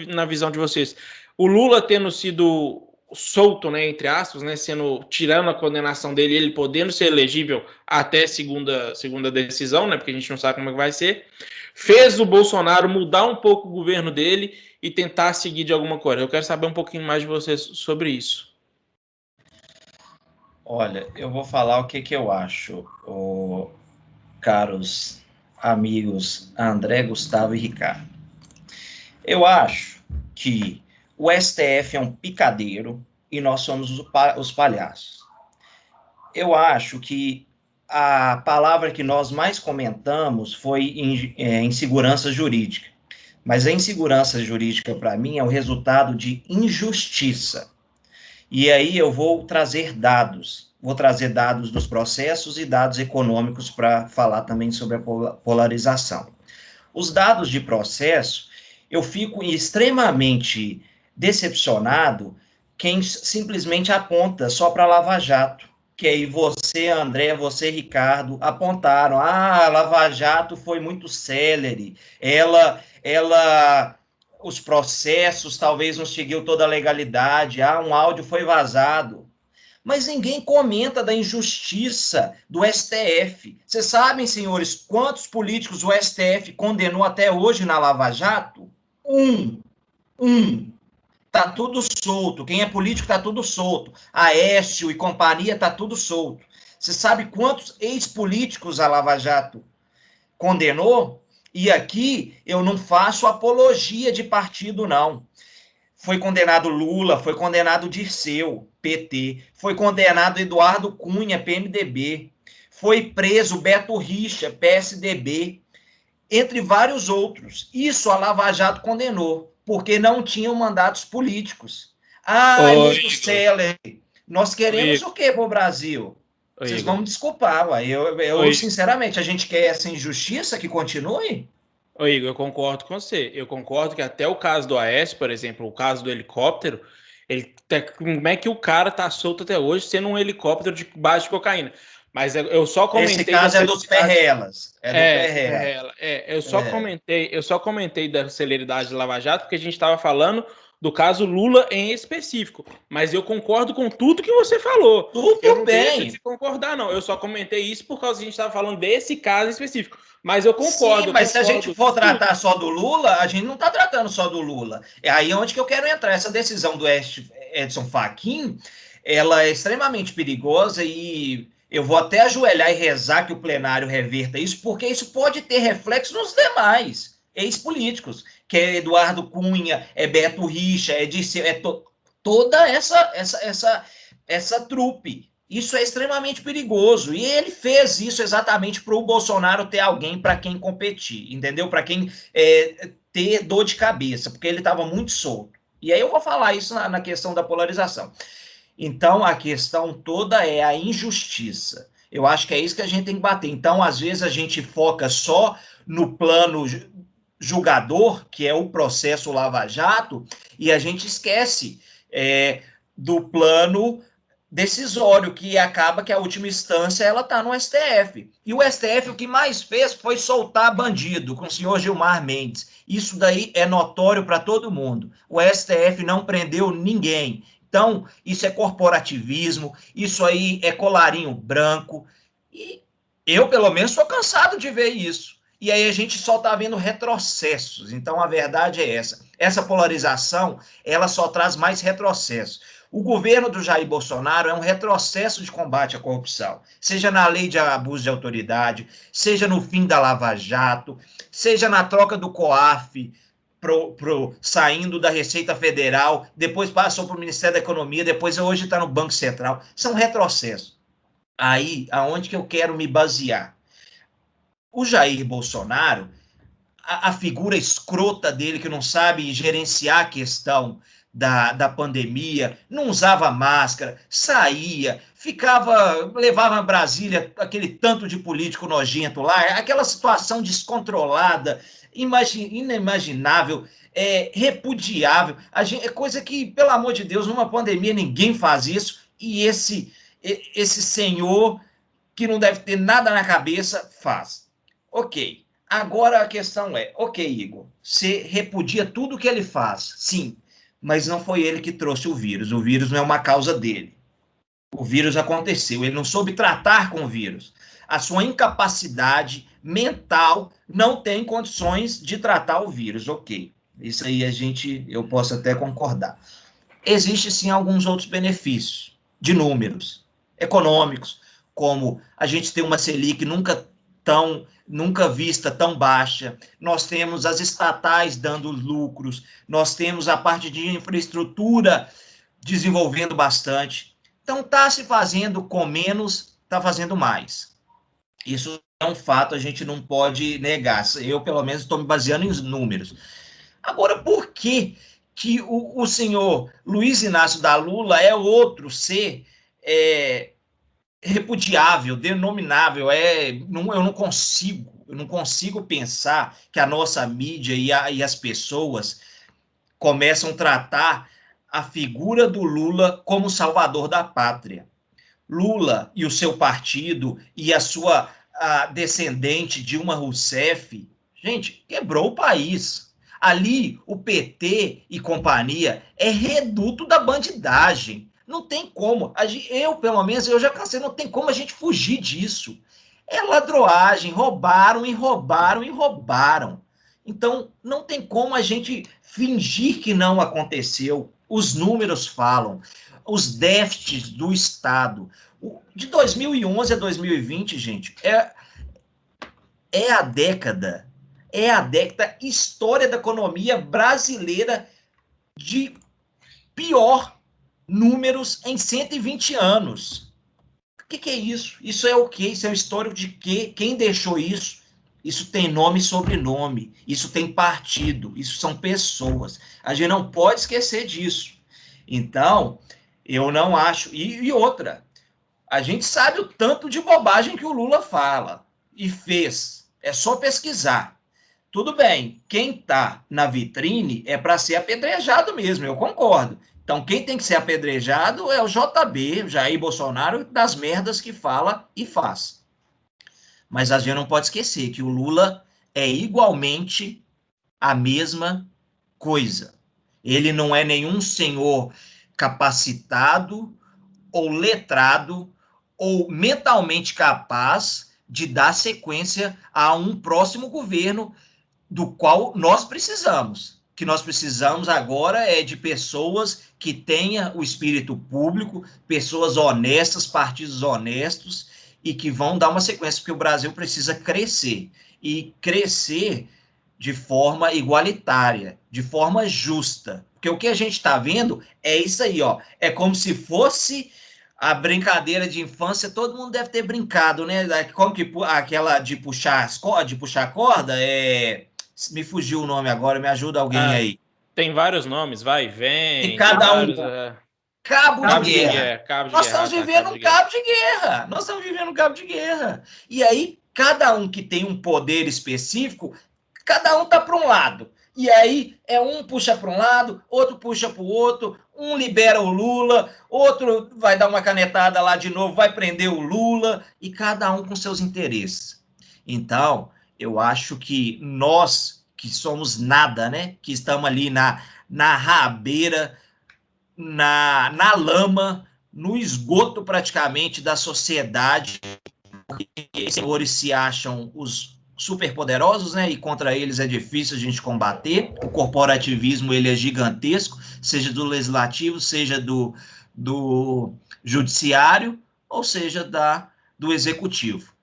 na visão de vocês, o Lula tendo sido solto, né, entre aspas, né, tirando a condenação dele, ele podendo ser elegível até segunda decisão, né, porque a gente não sabe como é que vai ser, fez o Bolsonaro mudar um pouco o governo dele e tentar seguir de alguma coisa. Eu quero saber um pouquinho mais de vocês sobre isso. Olha, eu vou falar o que eu acho, caros amigos André, Gustavo e Ricardo. Eu acho que o STF é um picadeiro e nós somos os palhaços. Eu acho que a palavra que nós mais comentamos foi insegurança jurídica. Mas a insegurança jurídica, para mim, é o resultado de injustiça. E aí eu vou trazer dados. Vou trazer dados dos processos e dados econômicos para falar também sobre a polarização. Os dados de processo, eu fico extremamente decepcionado quem simplesmente aponta só para Lava Jato. Que aí você, André, você, Ricardo, apontaram, a Lava Jato foi muito célere, os processos talvez não seguiu toda a legalidade, um áudio foi vazado. Mas ninguém comenta da injustiça do STF. Vocês sabem, senhores, quantos políticos o STF condenou até hoje na Lava Jato? Um. tá tudo solto. Quem é político tá tudo solto. Aécio e companhia tá tudo solto. Você sabe quantos ex-políticos a Lava Jato condenou? E aqui eu não faço apologia de partido, não. Foi condenado Lula, foi condenado Dirceu, PT, foi condenado Eduardo Cunha, PMDB, foi preso Beto Richa, PSDB, entre vários outros. Isso a Lava Jato condenou, porque não tinham mandatos políticos. Ah, Nico Seller, nós queremos o quê para o Brasil? Vocês vão me desculpar, ué. Eu sinceramente, a gente quer essa injustiça que continue? Ô, Igor, eu concordo com você. Eu concordo que até o caso do Aécio, por exemplo, o caso do helicóptero, como é que o cara tá solto até hoje sendo um helicóptero de base de cocaína? Mas eu só comentei... Esse caso é dos Perrelas. Eu só comentei da celeridade da Lava Jato porque a gente estava falando do caso Lula em específico. Mas eu concordo com tudo que você falou. Tudo não bem. Deixo de concordar, não. Eu só comentei isso por causa que a gente estava falando desse caso específico. Mas eu concordo. Sim, mas se a gente for tratar só do Lula, a gente não está tratando só do Lula. É aí onde que eu quero entrar. Essa decisão do Edson Fachin, ela é extremamente perigosa e eu vou até ajoelhar e rezar que o plenário reverta isso, porque isso pode ter reflexo nos demais ex-políticos, que é Eduardo Cunha, é Beto Richa, é Dirceu, toda essa trupe. Isso é extremamente perigoso. E ele fez isso exatamente para o Bolsonaro ter alguém para quem competir, entendeu? Para quem ter dor de cabeça, porque ele estava muito solto. E aí eu vou falar isso na questão da polarização. Então, a questão toda é a injustiça. Eu acho que é isso que a gente tem que bater. Então, às vezes, a gente foca só no plano julgador, que é o processo Lava Jato, e a gente esquece do plano decisório, que acaba que a última instância ela está no STF. E o STF o que mais fez foi soltar bandido com o senhor Gilmar Mendes. Isso daí é notório para todo mundo. O STF não prendeu ninguém. Então, isso é corporativismo, isso aí é colarinho branco. E eu, pelo menos, sou cansado de ver isso. E aí a gente só está vendo retrocessos. Então, a verdade é essa. Essa polarização, ela só traz mais retrocesso. O governo do Jair Bolsonaro é um retrocesso de combate à corrupção, seja na lei de abuso de autoridade, seja no fim da Lava Jato, seja na troca do COAF, saindo da Receita Federal, depois passou para o Ministério da Economia, depois hoje está no Banco Central. São retrocessos. Aí, aonde que eu quero me basear? O Jair Bolsonaro, a figura escrota dele, que não sabe gerenciar a questão da pandemia, não usava máscara, saía, levava a Brasília aquele tanto de político nojento lá, aquela situação descontrolada, inimaginável, repudiável, é coisa que, pelo amor de Deus, numa pandemia ninguém faz isso, e esse senhor, que não deve ter nada na cabeça, faz. Ok, agora a questão é, ok, Igor, você repudia tudo que ele faz, sim, mas não foi ele que trouxe o vírus não é uma causa dele. O vírus aconteceu, ele não soube tratar com o vírus. A sua incapacidade mental não tem condições de tratar o vírus, ok. Isso aí eu posso até concordar. Existem sim alguns outros benefícios de números econômicos, como a gente tem uma Selic nunca vista tão baixa, nós temos as estatais dando lucros, nós temos a parte de infraestrutura desenvolvendo bastante. Então, está se fazendo com menos, está fazendo mais. Isso é um fato, a gente não pode negar. Eu, pelo menos, estou me baseando em números. Agora, por que o senhor Luiz Inácio da Lula é outro ser repudiável, denominável? Eu não consigo pensar que a nossa mídia e as pessoas começam a tratar a figura do Lula como salvador da pátria. Lula e o seu partido e a sua descendente Dilma Rousseff, gente, quebrou o país. Ali, o PT e companhia é reduto da bandidagem. Não tem como. Pelo menos, eu já cansei, não tem como a gente fugir disso. É ladroagem, roubaram e roubaram e roubaram. Então, não tem como a gente fingir que não aconteceu. Os números falam, os déficits do Estado. De 2011 a 2020, gente, é a década história da economia brasileira de pior números em 120 anos. O que é isso? Isso é o quê? Isso é um histórico de quê? Quem deixou isso? Isso tem nome e sobrenome, isso tem partido, isso são pessoas. A gente não pode esquecer disso. Então, eu não acho... E outra, a gente sabe o tanto de bobagem que o Lula fala e fez. É só pesquisar. Tudo bem, quem está na vitrine é para ser apedrejado mesmo, eu concordo. Então, quem tem que ser apedrejado é o JB, Jair Bolsonaro, das merdas que fala e faz. Mas a gente não pode esquecer que o Lula é igualmente a mesma coisa. Ele não é nenhum senhor capacitado ou letrado ou mentalmente capaz de dar sequência a um próximo governo do qual nós precisamos. O que nós precisamos agora é de pessoas que tenham o espírito público, pessoas honestas, partidos honestos, e que vão dar uma sequência, porque o Brasil precisa crescer. E crescer de forma igualitária, de forma justa. Porque o que a gente está vendo é isso aí, ó. É como se fosse a brincadeira de infância, todo mundo deve ter brincado, né? Como que aquela de puxar corda, me fugiu o nome agora, me ajuda alguém aí. Tem vários nomes, vai, vem. E cada vários, cabo de guerra. Nós estamos vivendo um cabo de guerra. Nós estamos vivendo um cabo de guerra. E aí, cada um que tem um poder específico, cada um tá para um lado. E aí, um puxa para um lado, outro puxa para o outro, um libera o Lula, outro vai dar uma canetada lá de novo, vai prender o Lula, e cada um com seus interesses. Então, eu acho que nós, que somos nada, né? Que estamos ali na rabeira, na lama, no esgoto praticamente da sociedade, porque esses senhores se acham os superpoderosos, né? E contra eles é difícil a gente combater. O corporativismo ele é gigantesco, seja do legislativo, seja do judiciário, ou seja do executivo.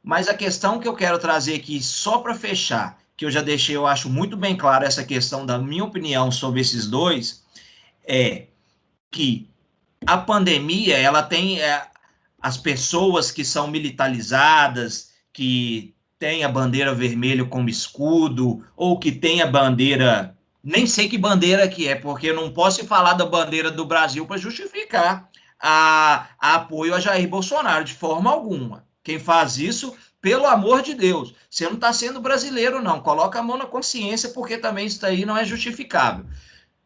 Mas a questão que eu quero trazer aqui, só para fechar, que eu já deixei, eu acho muito bem claro essa questão da minha opinião sobre esses dois, é que a pandemia, ela tem as pessoas que são militarizadas, que têm a bandeira vermelha como escudo, ou que tem a bandeira, nem sei que bandeira que é, porque eu não posso falar da bandeira do Brasil para justificar a apoio a Jair Bolsonaro, de forma alguma. Quem faz isso, pelo amor de Deus, você não está sendo brasileiro, não. Coloca a mão na consciência, porque também isso aí não é justificável.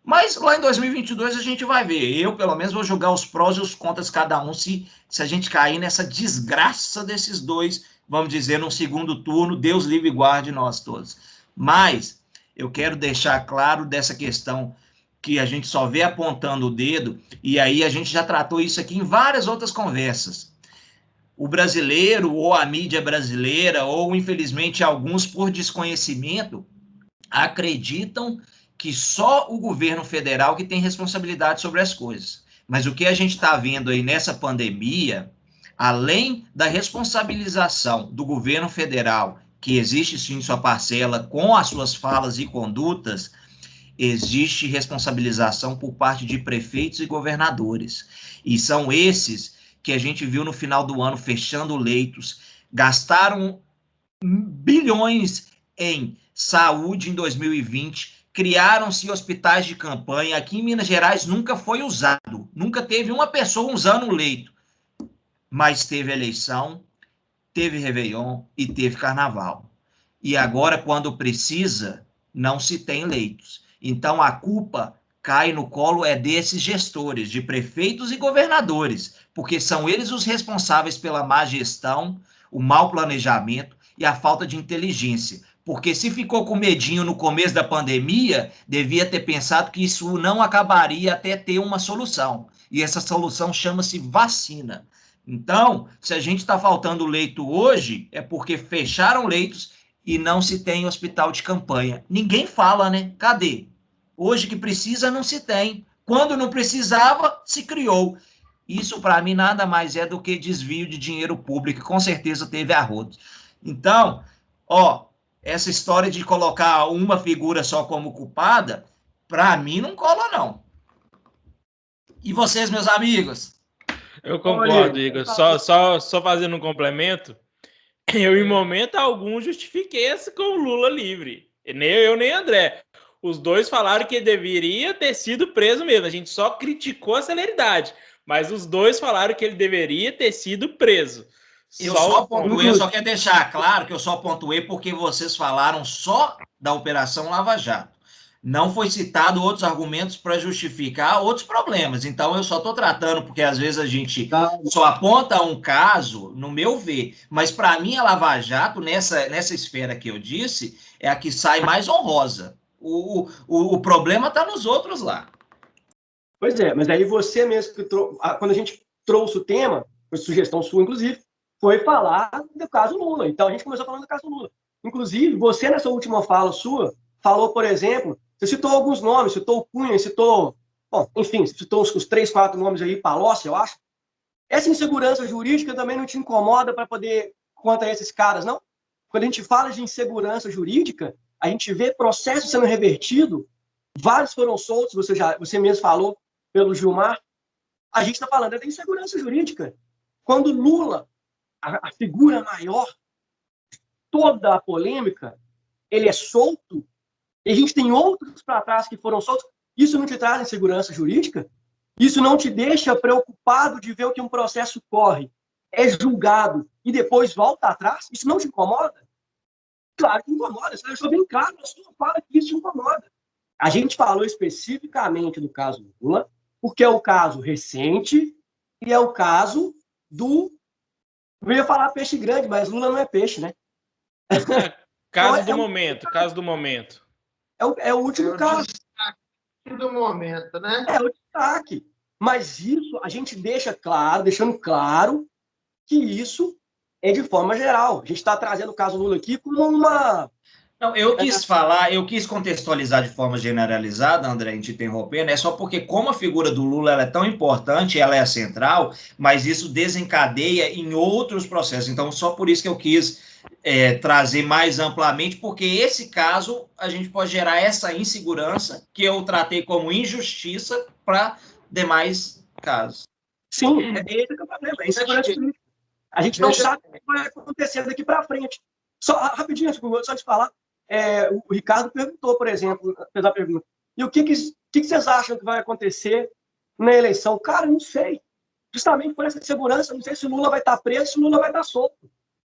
Mas lá em 2022 a gente vai ver. Eu, pelo menos, vou jogar os prós e os contras cada um, se a gente cair nessa desgraça desses dois, vamos dizer, num segundo turno, Deus livre e guarde nós todos. Mas eu quero deixar claro dessa questão que a gente só vê apontando o dedo, e aí a gente já tratou isso aqui em várias outras conversas. O brasileiro, ou a mídia brasileira, ou, infelizmente, alguns, por desconhecimento, acreditam que só o governo federal que tem responsabilidade sobre as coisas. Mas o que a gente está vendo aí nessa pandemia, além da responsabilização do governo federal, que existe sim sua parcela com as suas falas e condutas, existe responsabilização por parte de prefeitos e governadores. E são esses que a gente viu no final do ano fechando leitos, gastaram bilhões em saúde em 2020, criaram-se hospitais de campanha. Aqui em Minas Gerais nunca foi usado, nunca teve uma pessoa usando o leito, mas teve eleição, teve Réveillon e teve Carnaval. E agora, quando precisa, não se tem leitos. Então, a culpa cai no colo desses gestores, de prefeitos e governadores, porque são eles os responsáveis pela má gestão, o mau planejamento e a falta de inteligência. Porque se ficou com medinho no começo da pandemia, devia ter pensado que isso não acabaria até ter uma solução. E essa solução chama-se vacina. Então, se a gente está faltando leito hoje, é porque fecharam leitos e não se tem hospital de campanha. Ninguém fala, né? Cadê? Hoje que precisa, não se tem. Quando não precisava, se criou. Isso, para mim, nada mais é do que desvio de dinheiro público, com certeza teve arrodo. Então, ó, essa história de colocar uma figura só como culpada, para mim não cola, não. E vocês, meus amigos? Eu concordo, Igor. Só fazendo um complemento, eu, em momento algum, justifiquei essa com o Lula livre. Nem eu, nem André. Os dois falaram que deveria ter sido preso mesmo. A gente só criticou a celeridade. Mas os dois falaram que ele deveria ter sido preso. Eu só pontuei, eu só quero deixar claro que eu só pontuei porque vocês falaram só da Operação Lava Jato. Não foi citado outros argumentos para justificar outros problemas. Então, eu só estou tratando, porque às vezes a gente só aponta um caso, no meu ver. Mas, para mim, a Lava Jato, nessa esfera que eu disse, é a que sai mais honrosa. O problema está nos outros lá. Pois é, mas aí você mesmo, quando a gente trouxe o tema, foi sugestão sua, inclusive, foi falar do caso Lula. Então, a gente começou falando do caso Lula. Inclusive, você, nessa última fala sua, falou, por exemplo, você citou alguns nomes, citou o Cunha, citou, bom, enfim, citou os 3, 4 nomes aí, Palocci, eu acho. Essa insegurança jurídica também não te incomoda para poder contra esses caras, não? Quando a gente fala de insegurança jurídica, a gente vê processos sendo revertido, vários foram soltos, você mesmo falou, pelo Gilmar. A gente está falando da insegurança jurídica. Quando Lula, a figura maior, toda a polêmica, ele é solto, e a gente tem outros para trás que foram soltos, isso não te traz insegurança jurídica? Isso não te deixa preocupado de ver o que um processo corre, é julgado e depois volta atrás? Isso não te incomoda? Claro que incomoda. Você deixou bem claro na sua fala que isso te incomoda. A gente falou especificamente do caso Lula, porque é o caso recente e é o caso do... Eu ia falar peixe grande, mas Lula não é peixe, né? Caso do momento, caso do momento. É o último caso. Do momento, né? É o destaque. Mas isso a gente deixa claro, deixando claro que isso é de forma geral. A gente está trazendo o caso Lula aqui como uma... Não, eu quis contextualizar de forma generalizada, André, a gente interrompendo, é só porque como a figura do Lula ela é tão importante, ela é central, mas isso desencadeia em outros processos. Então, só por isso que eu quis trazer mais amplamente, porque esse caso a gente pode gerar essa insegurança que eu tratei como injustiça para demais casos. Sim, esse é o problema. É insegurança política. A gente não sabe o que vai acontecer daqui para frente. Só rapidinho, só de falar, o Ricardo perguntou, por exemplo, fez a pergunta, e o que vocês acham que vai acontecer na eleição? Cara, não sei. Justamente por essa insegurança, não sei se o Lula vai estar preso, se o Lula vai estar solto.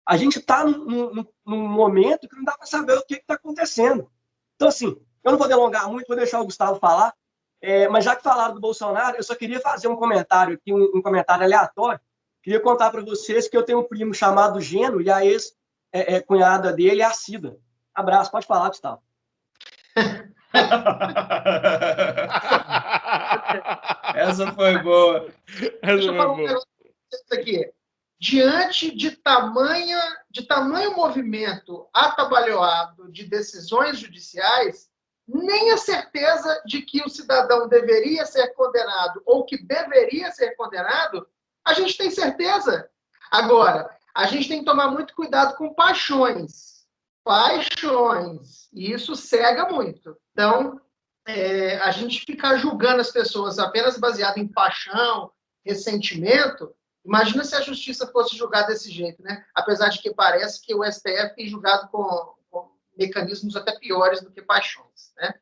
A gente está num momento que não dá para saber o que está acontecendo. Então, assim, eu não vou delongar muito, vou deixar o Gustavo falar, mas já que falaram do Bolsonaro, eu só queria fazer um comentário aqui, um comentário aleatório. Queria contar para vocês que eu tenho um primo chamado Geno e a ex-cunhada dele é a Cida. Abraço, pode falar, Gustavo. Essa foi boa. Deixa eu falar um negócio aqui. Diante de tamanho movimento atabalhoado de decisões judiciais, nem a certeza de que o cidadão deveria ser condenado ou que deveria ser condenado, a gente tem certeza. Agora, a gente tem que tomar muito cuidado com paixões. Paixões. E isso cega muito. Então, a gente ficar julgando as pessoas apenas baseado em paixão, ressentimento, imagina se a justiça fosse julgar desse jeito, né? Apesar de que parece que o STF tem julgado com mecanismos até piores do que paixões, né?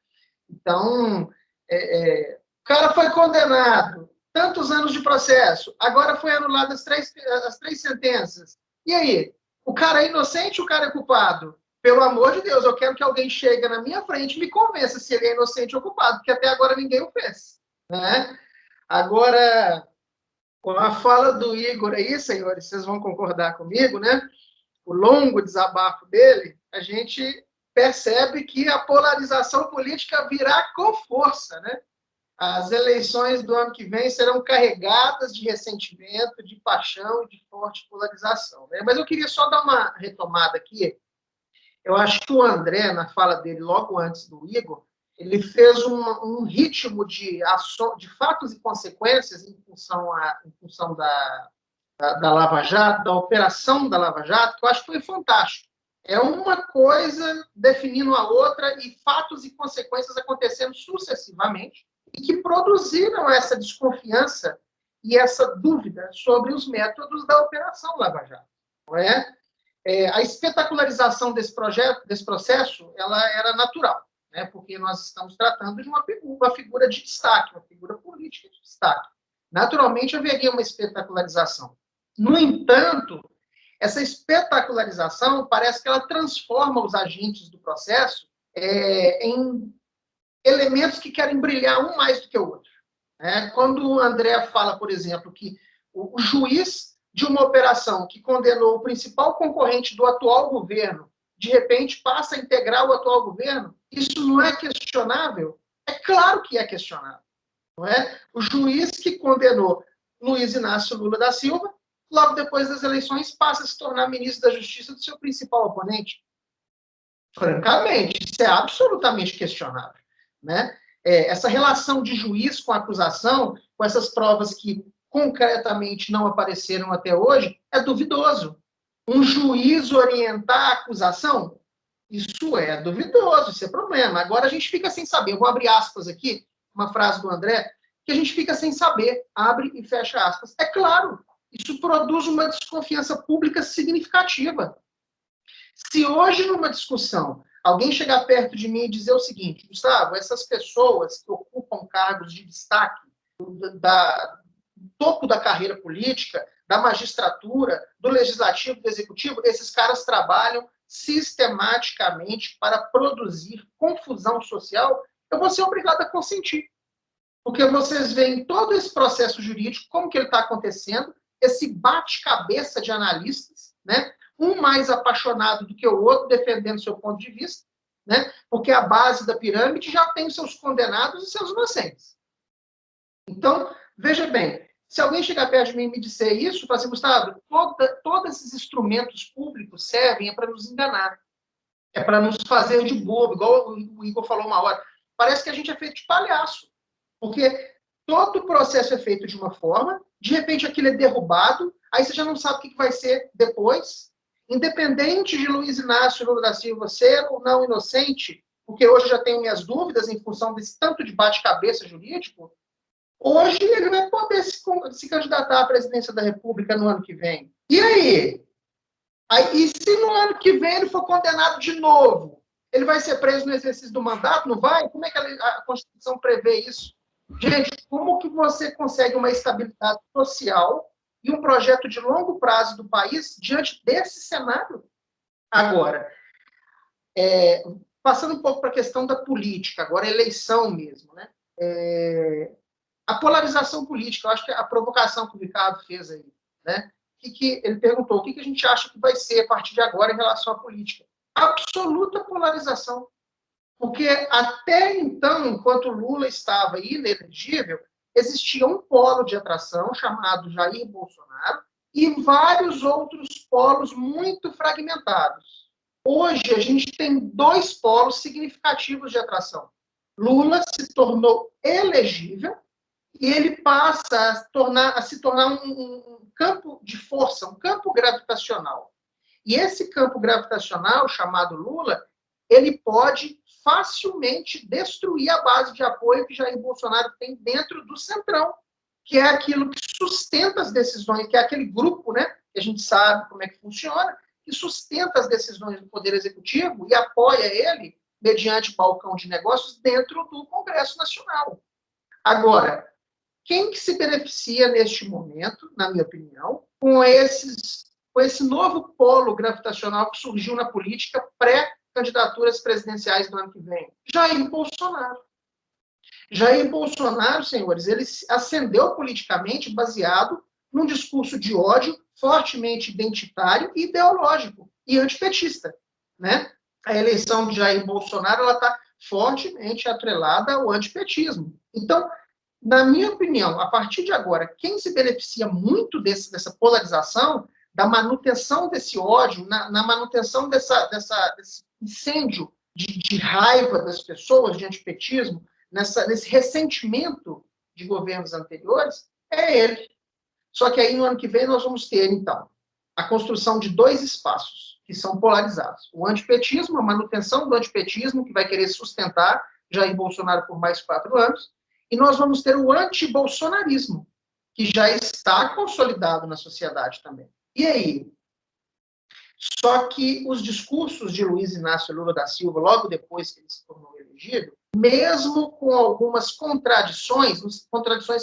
Então, o cara foi condenado, tantos anos de processo, agora foi anulado as três sentenças. E aí? O cara é inocente, o cara é culpado? Pelo amor de Deus, eu quero que alguém chegue na minha frente e me convença se ele é inocente ou culpado, porque até agora ninguém o fez, né? Agora, com a fala do Igor aí, senhores, vocês vão concordar comigo, né? O longo desabafo dele, a gente percebe que a polarização política virá com força, né? As eleições do ano que vem serão carregadas de ressentimento, de paixão e de forte polarização, né? Mas eu queria só dar uma retomada aqui. Eu acho que o André, na fala dele logo antes do Igor, ele fez um ritmo de fatos e consequências em função da Lava Jato, da operação da Lava Jato, que eu acho que foi fantástico. É uma coisa definindo a outra e fatos e consequências acontecendo sucessivamente e que produziram essa desconfiança e essa dúvida sobre os métodos da Operação Lava Jato. Não é? A espetacularização desse processo, ela era natural, né? Porque nós estamos tratando de uma figura de destaque, uma figura política de destaque. Naturalmente, haveria uma espetacularização. No entanto, essa espetacularização parece que ela transforma os agentes do processo em elementos que querem brilhar um mais do que o outro. Quando o André fala, por exemplo, que o juiz de uma operação que condenou o principal concorrente do atual governo, de repente passa a integrar o atual governo, isso não é questionável? É claro que é questionável. Não é? O juiz que condenou Luiz Inácio Lula da Silva, logo depois das eleições, passa a se tornar ministro da Justiça do seu principal oponente. Francamente, isso é absolutamente questionável. Né? Essa relação de juiz com acusação, com essas provas que concretamente não apareceram até hoje, é duvidoso. Um juiz orientar a acusação, isso é duvidoso, isso é problema. Agora a gente fica sem saber. Eu vou abrir aspas aqui, uma frase do André, que a gente fica sem saber, abre e fecha aspas. É claro, isso produz uma desconfiança pública significativa. Se hoje, numa discussão, alguém chegar perto de mim e dizer o seguinte: Gustavo, essas pessoas que ocupam cargos de destaque do topo da carreira política, da magistratura, do legislativo, do executivo, esses caras trabalham sistematicamente para produzir confusão social, eu vou ser obrigado a consentir. Porque vocês veem todo esse processo jurídico, como que ele está acontecendo, esse bate-cabeça de analistas, né? Um mais apaixonado do que o outro, defendendo seu ponto de vista, né? Porque a base da pirâmide já tem seus condenados e seus inocentes. Então, veja bem, se alguém chegar perto de mim e me disser isso, fala assim: Gustavo, todos esses instrumentos públicos servem para nos enganar, é para nos fazer de bobo, igual o Igor falou uma hora. Parece que a gente é feito de palhaço, porque todo o processo é feito de uma forma, de repente aquilo é derrubado, aí você já não sabe o que vai ser depois. Independente de Luiz Inácio Lula da Silva ser ou não inocente, porque hoje já tenho minhas dúvidas em função desse tanto de bate-cabeça jurídico, hoje ele vai poder se candidatar à presidência da República no ano que vem. E aí? E se no ano que vem ele for condenado de novo, ele vai ser preso no exercício do mandato? Não vai? Como é que a Constituição prevê isso? Gente, como que você consegue uma estabilidade social e um projeto de longo prazo do país diante desse cenário? Agora, passando um pouco para a questão da política, agora eleição mesmo, né? A polarização política, eu acho que a provocação que o Ricardo fez aí, né? Que ele perguntou: o que a gente acha que vai ser a partir de agora em relação à política? Absoluta polarização. Porque até então, enquanto Lula estava inelegível, existia um polo de atração chamado Jair Bolsonaro e vários outros polos muito fragmentados. Hoje, a gente tem 2 polos significativos de atração. Lula se tornou elegível e ele passa a se tornar um campo de força, um campo gravitacional. E esse campo gravitacional, chamado Lula, ele pode facilmente destruir a base de apoio que Jair Bolsonaro tem dentro do Centrão, que é aquilo que sustenta as decisões, que é aquele grupo, né, que a gente sabe como é que funciona, que sustenta as decisões do Poder Executivo e apoia ele mediante balcão de negócios dentro do Congresso Nacional. Agora, quem que se beneficia neste momento, na minha opinião, com esse novo polo gravitacional que surgiu na política pré-candidaturas presidenciais do ano que vem? Jair Bolsonaro. Jair Bolsonaro, senhores, ele ascendeu politicamente baseado num discurso de ódio fortemente identitário e ideológico e antipetista, né? A eleição de Jair Bolsonaro está fortemente atrelada ao antipetismo. Então, na minha opinião, a partir de agora, quem se beneficia muito dessa polarização, da manutenção desse ódio, na manutenção desse incêndio de raiva das pessoas, de antipetismo, nesse ressentimento de governos anteriores, é ele. Só que aí, no ano que vem, nós vamos ter, então, a construção de 2 espaços que são polarizados. O antipetismo, a manutenção do antipetismo, que vai querer sustentar Jair Bolsonaro por mais 4 anos, e nós vamos ter o antibolsonarismo, que já está consolidado na sociedade também. E aí? Só que os discursos de Luiz Inácio Lula da Silva, logo depois que ele se tornou elegido, mesmo com algumas contradições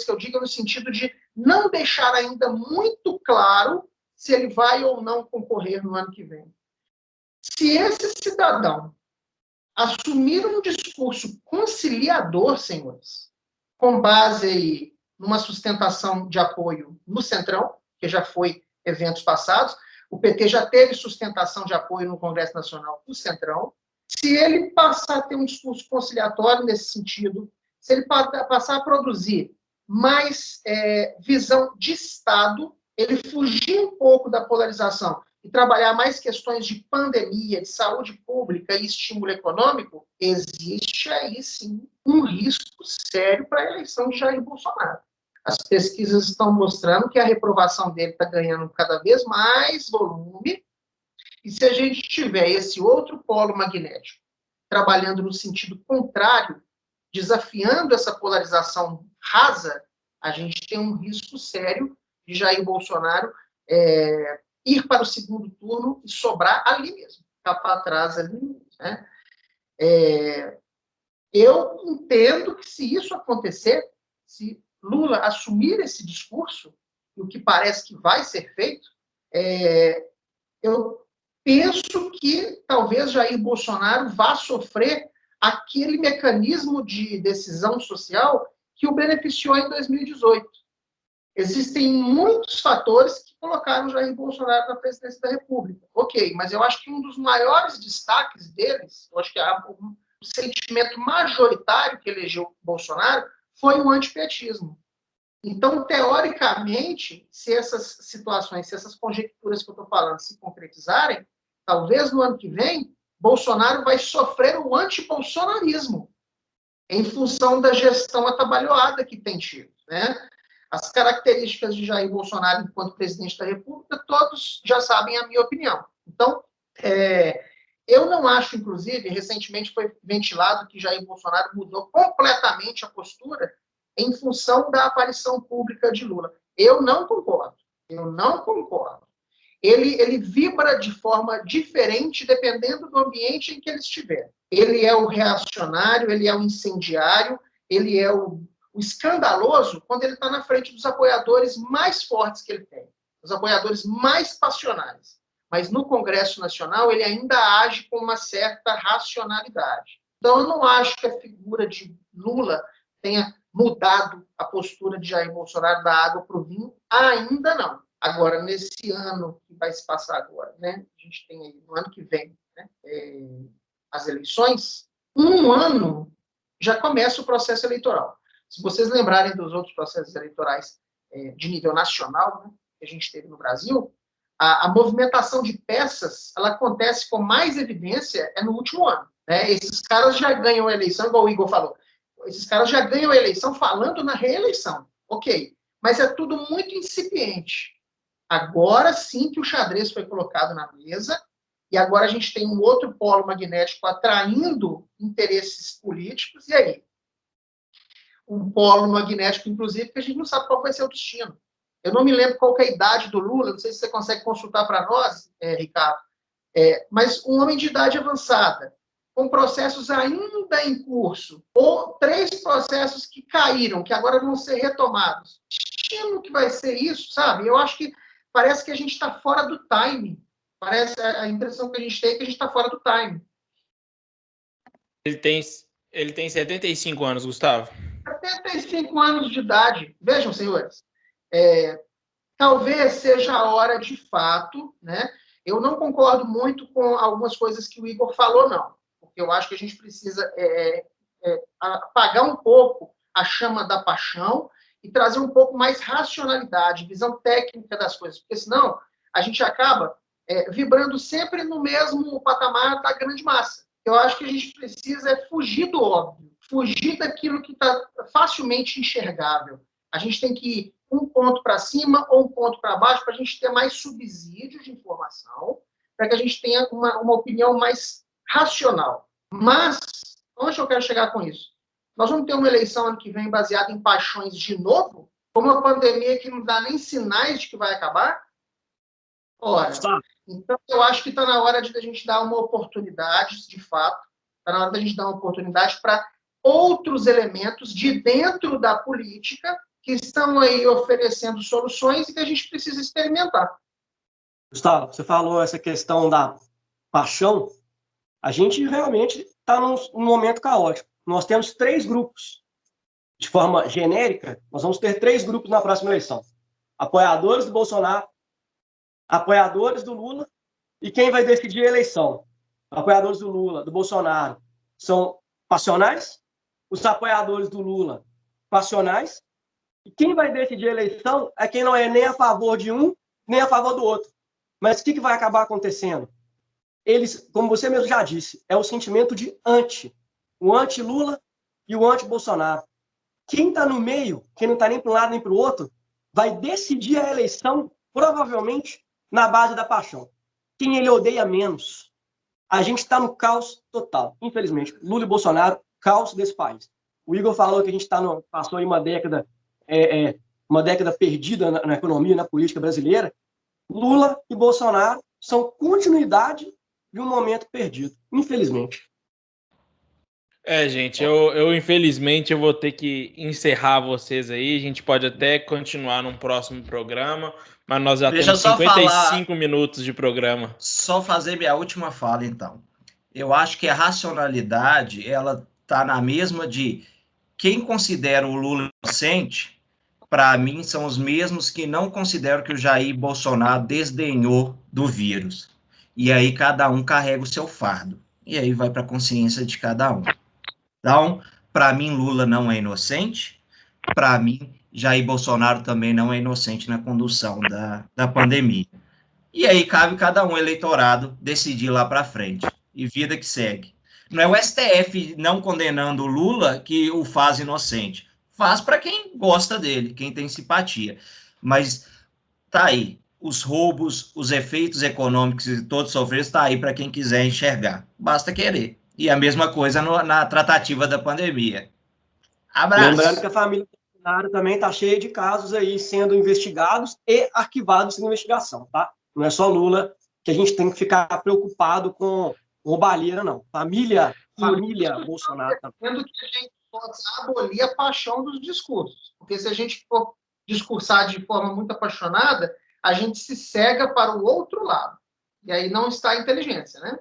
que eu digo no sentido de não deixar ainda muito claro se ele vai ou não concorrer no ano que vem. Se esse cidadão assumir um discurso conciliador, senhores, com base aí numa sustentação de apoio no Centrão, que já foi eventos passados, o PT já teve sustentação de apoio no Congresso Nacional do Centrão. Se ele passar a ter um discurso conciliatório nesse sentido, se ele passar a produzir mais visão de Estado, ele fugir um pouco da polarização e trabalhar mais questões de pandemia, de saúde pública e estímulo econômico, existe aí, sim, um risco sério para a eleição de Jair Bolsonaro. As pesquisas estão mostrando que a reprovação dele está ganhando cada vez mais volume, e se a gente tiver esse outro polo magnético trabalhando no sentido contrário, desafiando essa polarização rasa, a gente tem um risco sério de Jair Bolsonaro ir para o segundo turno e sobrar ali mesmo, ficar para trás ali mesmo, né? Eu entendo que se isso acontecer, se Lula assumir esse discurso, o que parece que vai ser feito, eu penso que talvez Jair Bolsonaro vá sofrer aquele mecanismo de decisão social que o beneficiou em 2018. Existem muitos fatores que colocaram Jair Bolsonaro na presidência da República. Ok, mas eu acho que um dos maiores destaques deles, eu acho que o sentimento majoritário que elegeu Bolsonaro foi o antipetismo. Então, teoricamente, se essas situações, se essas conjecturas que eu estou falando se concretizarem, talvez no ano que vem, Bolsonaro vai sofrer o antibolsonarismo em função da gestão atabalhoada que tem tido, né? As características de Jair Bolsonaro enquanto presidente da República, todos já sabem a minha opinião. Então, eu não acho, inclusive, recentemente foi ventilado que Jair Bolsonaro mudou completamente a postura em função da aparição pública de Lula. Eu não concordo. Ele vibra de forma diferente dependendo do ambiente em que ele estiver. Ele é o reacionário, ele é o incendiário, ele é o escandaloso quando ele está na frente dos apoiadores mais fortes que ele tem, os apoiadores mais passionais. Mas no Congresso Nacional ele ainda age com uma certa racionalidade. Então eu não acho que a figura de Lula tenha mudado a postura de Jair Bolsonaro da água para o vinho, ainda não. Agora, nesse ano que vai se passar agora, né, a gente tem aí, no ano que vem, né, as eleições, um ano já começa o processo eleitoral. Se vocês lembrarem dos outros processos eleitorais de nível nacional, né, que a gente teve no Brasil, a movimentação de peças, ela acontece com mais evidência no último ano. Né? Esses caras já ganham a eleição, igual o Igor falou, esses caras já ganham a eleição falando na reeleição. Ok, mas é tudo muito incipiente. Agora sim que o xadrez foi colocado na mesa, e agora a gente tem um outro polo magnético atraindo interesses políticos, e aí? Um polo magnético, inclusive, que a gente não sabe qual vai ser o destino. Eu não me lembro qual que é a idade do Lula, não sei se você consegue consultar para nós, Ricardo, mas um homem de idade avançada, com processos ainda em curso, ou 3 processos que caíram, que agora vão ser retomados. Destino que vai ser isso, sabe? Eu acho que parece que a gente está fora do time. Parece, a impressão que a gente tem é que a gente está fora do time. Ele tem 75 anos, Gustavo. 75 anos de idade. Vejam, senhores, talvez seja a hora de fato, né? Eu não concordo muito com algumas coisas que o Igor falou, não. Porque eu acho que a gente precisa apagar um pouco a chama da paixão e trazer um pouco mais racionalidade, visão técnica das coisas. Porque senão a gente acaba vibrando sempre no mesmo patamar da grande massa. eu acho que a gente precisa fugir do óbvio, fugir daquilo que está facilmente enxergável. A gente tem que ir um ponto para cima ou um ponto para baixo para a gente ter mais subsídios de informação, para que a gente tenha uma opinião mais racional. Mas, onde eu quero chegar com isso? Nós vamos ter uma eleição ano que vem baseada em paixões de novo? Com uma pandemia que não dá nem sinais de que vai acabar? Ora, então eu acho que está na hora de a gente dar uma oportunidade, de fato, está na hora da gente dar uma oportunidade para outros elementos de dentro da política que estão aí oferecendo soluções e que a gente precisa experimentar. Gustavo, você falou essa questão da paixão. A gente realmente está num momento caótico. Nós temos 3 grupos. De forma genérica, nós vamos ter 3 grupos na próxima eleição. Apoiadores do Bolsonaro, apoiadores do Lula e quem vai decidir a eleição. Apoiadores do Lula, do Bolsonaro, são passionais. Os apoiadores do Lula, passionais. E quem vai decidir a eleição é quem não é nem a favor de um, nem a favor do outro. Mas o que vai acabar acontecendo? Eles, como você mesmo já disse, é o sentimento de anti. O anti-Lula e o anti-Bolsonaro. Quem está no meio, quem não está nem para um lado nem para o outro, vai decidir a eleição, provavelmente, na base da paixão. Quem ele odeia menos. A gente está no caos total. Infelizmente, Lula e Bolsonaro, caos desse país. O Igor falou que a gente passou aí uma década perdida na economia, na política brasileira. Lula e Bolsonaro são continuidade de um momento perdido, infelizmente. Gente, eu infelizmente eu vou ter que encerrar vocês aí. A gente pode até continuar num próximo programa, mas nós já temos 55 minutos de programa. Só fazer minha última fala, então. Eu acho que a racionalidade, ela tá na mesma de quem considera o Lula inocente, para mim, são os mesmos que não consideram que o Jair Bolsonaro desdenhou do vírus. E aí cada um carrega o seu fardo. E aí vai para a consciência de cada um. Então, para mim, Lula não é inocente. Para mim, Jair Bolsonaro também não é inocente na condução da pandemia. E aí cabe cada um eleitorado decidir lá para frente. E vida que segue. Não é o STF não condenando o Lula que o faz inocente. Faz para quem gosta dele, quem tem simpatia. Mas tá aí. Os roubos, os efeitos econômicos e todos sofridos tá aí para quem quiser enxergar. Basta querer. E a mesma coisa na tratativa da pandemia. Abraço. Lembrando que a família Bolsonaro também está cheia de casos aí sendo investigados e arquivados em investigação, tá? Não é só Lula que a gente tem que ficar preocupado com roubalheira, não. Família Bolsonaro também. Sendo que a gente pode abolir a paixão dos discursos. Porque se a gente for discursar de forma muito apaixonada, a gente se cega para o outro lado. E aí não está a inteligência, né?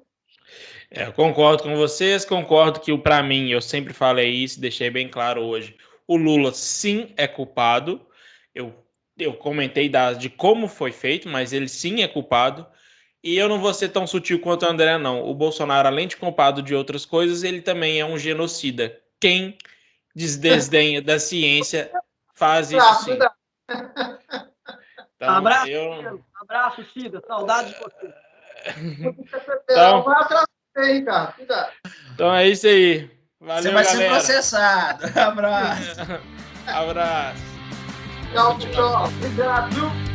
Eu concordo com vocês, concordo que, para mim, eu sempre falei isso, deixei bem claro hoje, o Lula sim é culpado, eu comentei de como foi feito, mas ele sim é culpado, e eu não vou ser tão sutil quanto o André, não. O Bolsonaro, além de culpado de outras coisas, ele também é um genocida. Quem desdenha da ciência faz isso sim. Então, abraço, Cida, saudade de você. Então, Ricardo. Então é isso aí. Valeu, você vai galera. ser processado. Abraço. Abraço. Tchau. Obrigado.